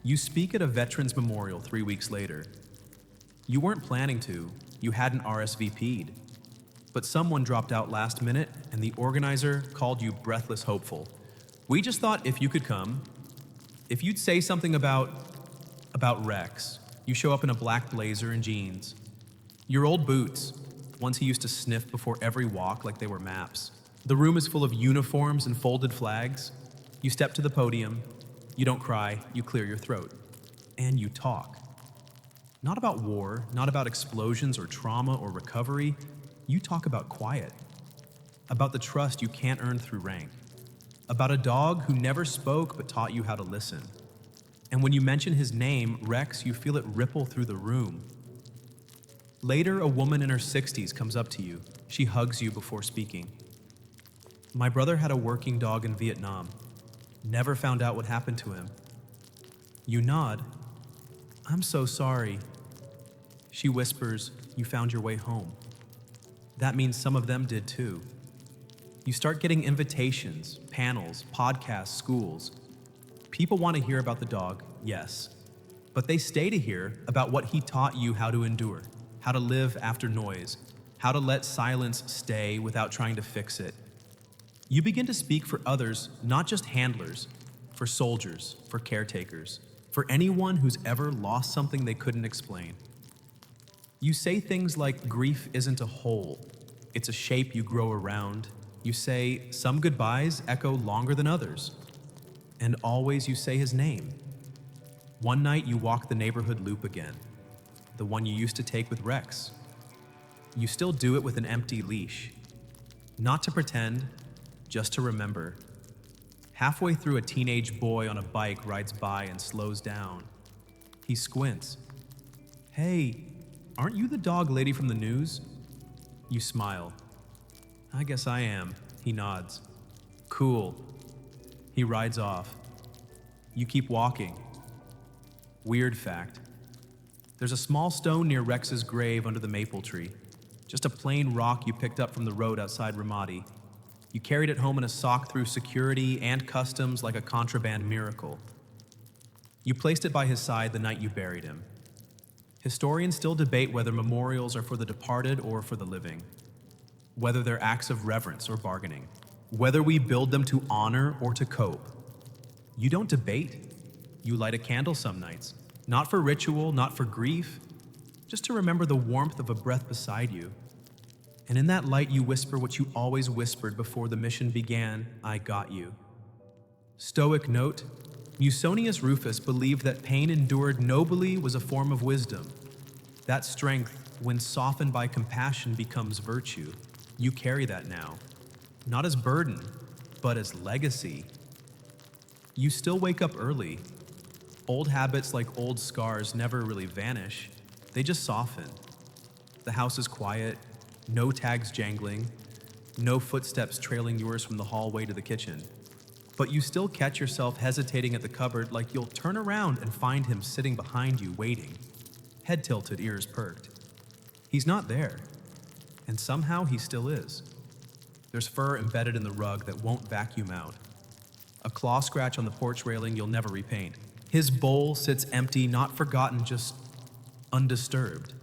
You speak at a veterans memorial 3 weeks later. You weren't planning to. You hadn't RSVP'd. But someone dropped out last minute and the organizer called you breathless hopeful. We just thought if you could come, if you'd say something about Rex. You show up in a black blazer and jeans. Your old boots, ones he used to sniff before every walk like they were maps. The room is full of uniforms and folded flags. You step to the podium. You don't cry, you clear your throat. And you talk. Not about war, not about explosions or trauma or recovery. You talk about quiet. About the trust you can't earn through rank. About a dog who never spoke but taught you how to listen. And when you mention his name, Rex, you feel it ripple through the room. Later, a woman in her 60s comes up to you. She hugs you before speaking. My brother had a working dog in Vietnam. Never found out what happened to him. You nod. I'm so sorry. She whispers, you found your way home. That means some of them did too. You start getting invitations, panels, podcasts, schools. People want to hear about the dog, yes. But they stay to hear about what he taught you how to endure, how to live after noise, how to let silence stay without trying to fix it. You begin to speak for others, not just handlers, for soldiers, for caretakers, for anyone who's ever lost something they couldn't explain. You say things like grief isn't a hole, it's a shape you grow around. You say some goodbyes echo longer than others. And always you say his name. One night you walk the neighborhood loop again, the one you used to take with Rex. You still do it with an empty leash. Not to pretend, just to remember. Halfway through, a teenage boy on a bike rides by and slows down. He squints. Hey, aren't you the dog lady from the news? You smile. I guess I am, he nods. Cool. He rides off. You keep walking. Weird fact. There's a small stone near Rex's grave under the maple tree. Just a plain rock you picked up from the road outside Ramadi. You carried it home in a sock through security and customs like a contraband miracle. You placed it by his side the night you buried him. Historians still debate whether memorials are for the departed or for the living. Whether they're acts of reverence or bargaining. Whether we build them to honor or to cope. You don't debate. You light a candle some nights. Not for ritual, not for grief, just to remember the warmth of a breath beside you. And in that light you whisper what you always whispered before the mission began, I got you. Stoic note, Musonius Rufus believed that pain endured nobly was a form of wisdom. That strength, when softened by compassion, becomes virtue. You carry that now. Not as burden, but as legacy. You still wake up early. Old habits like old scars never really vanish. They just soften. The house is quiet, no tags jangling, no footsteps trailing yours from the hallway to the kitchen. But you still catch yourself hesitating at the cupboard like you'll turn around and find him sitting behind you waiting, head tilted, ears perked. He's not there, and somehow he still is. There's fur embedded in the rug that won't vacuum out. A claw scratch on the porch railing you'll never repaint. His bowl sits empty, not forgotten, just undisturbed.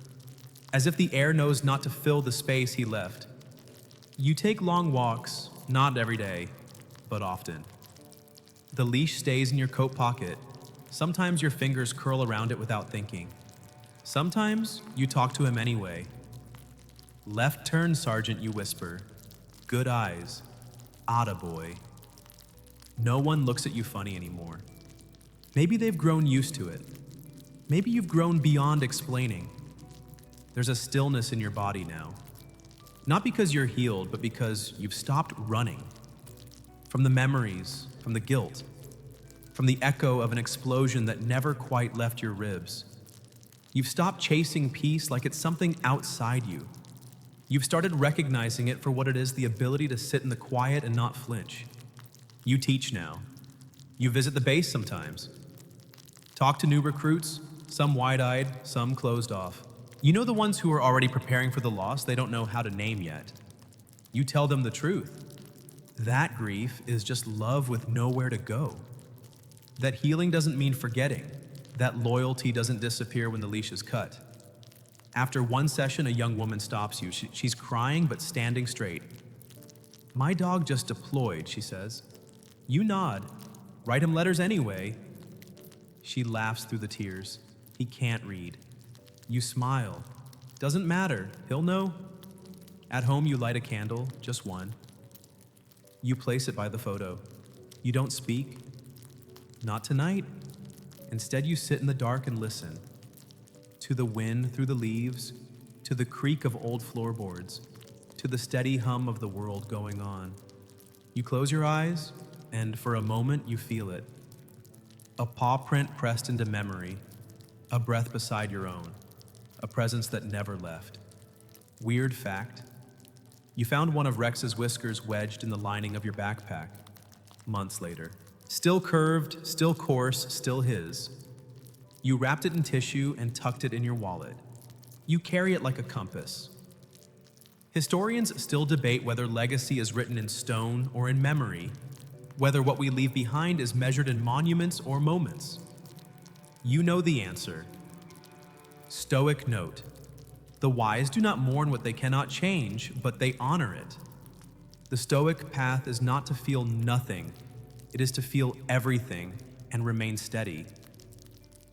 As if the air knows not to fill the space he left. You take long walks, not every day, but often. The leash stays in your coat pocket. Sometimes your fingers curl around it without thinking. Sometimes you talk to him anyway. Left turn, Sergeant, you whisper. Good eyes. Attaboy. No one looks at you funny anymore. Maybe they've grown used to it. Maybe you've grown beyond explaining. There's a stillness in your body now. Not because you're healed, but because you've stopped running. From the memories, from the guilt, from the echo of an explosion that never quite left your ribs. You've stopped chasing peace like it's something outside you. You've started recognizing it for what it is, the ability to sit in the quiet and not flinch. You teach now. You visit the base sometimes. Talk to new recruits, some wide-eyed, some closed off. You know the ones who are already preparing for the loss they don't know how to name yet. You tell them the truth. That grief is just love with nowhere to go. That healing doesn't mean forgetting. That loyalty doesn't disappear when the leash is cut. After one session, a young woman stops you. She's crying but standing straight. "My dog just deployed," she says. You nod. "Write him letters anyway." She laughs through the tears. "He can't read." You smile. "Doesn't matter. He'll know." At home, you light a candle, just one. You place it by the photo. You don't speak. Not tonight. Instead, you sit in the dark and listen. To the wind through the leaves, to the creak of old floorboards, to the steady hum of the world going on. You close your eyes, and for a moment, you feel it. A paw print pressed into memory, a breath beside your own, a presence that never left. Weird fact. You found one of Rex's whiskers wedged in the lining of your backpack, months later. Still curved, still coarse, still his. You wrapped it in tissue and tucked it in your wallet. You carry it like a compass. Historians still debate whether legacy is written in stone or in memory, whether what we leave behind is measured in monuments or moments. You know the answer. Stoic note. The wise do not mourn what they cannot change, but they honor it. The Stoic path is not to feel nothing. It is to feel everything and remain steady.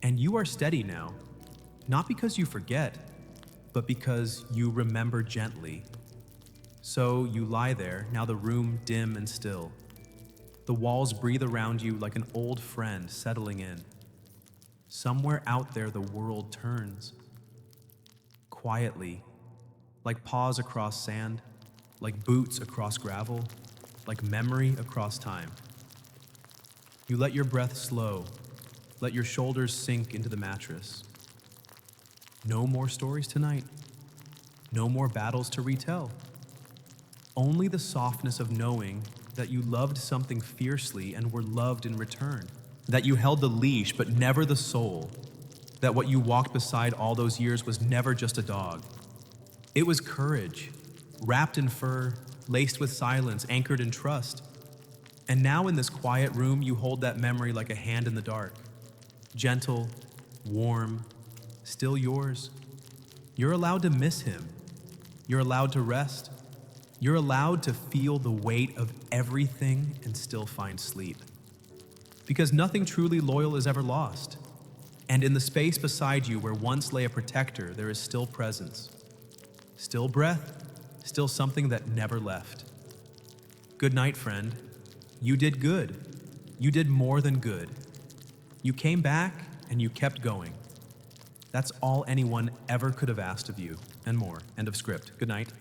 And you are steady now, not because you forget, but because you remember gently. So you lie there, now the room dim and still. The walls breathe around you like an old friend settling in. Somewhere out there the world turns. Quietly, like paws across sand, like boots across gravel, like memory across time. You let your breath slow, let your shoulders sink into the mattress. No more stories tonight. No more battles to retell. Only the softness of knowing that you loved something fiercely and were loved in return. That you held the leash but never the soul. That what you walked beside all those years was never just a dog. It was courage, wrapped in fur, laced with silence, anchored in trust. And now in this quiet room, you hold that memory like a hand in the dark. Gentle, warm, still yours. You're allowed to miss him. You're allowed to rest. You're allowed to feel the weight of everything and still find sleep. Because nothing truly loyal is ever lost. And in the space beside you where once lay a protector, there is still presence. Still breath, still something that never left. Good night, friend. You did good. You did more than good. You came back and you kept going. That's all anyone ever could have asked of you, and more. End of script. Good night.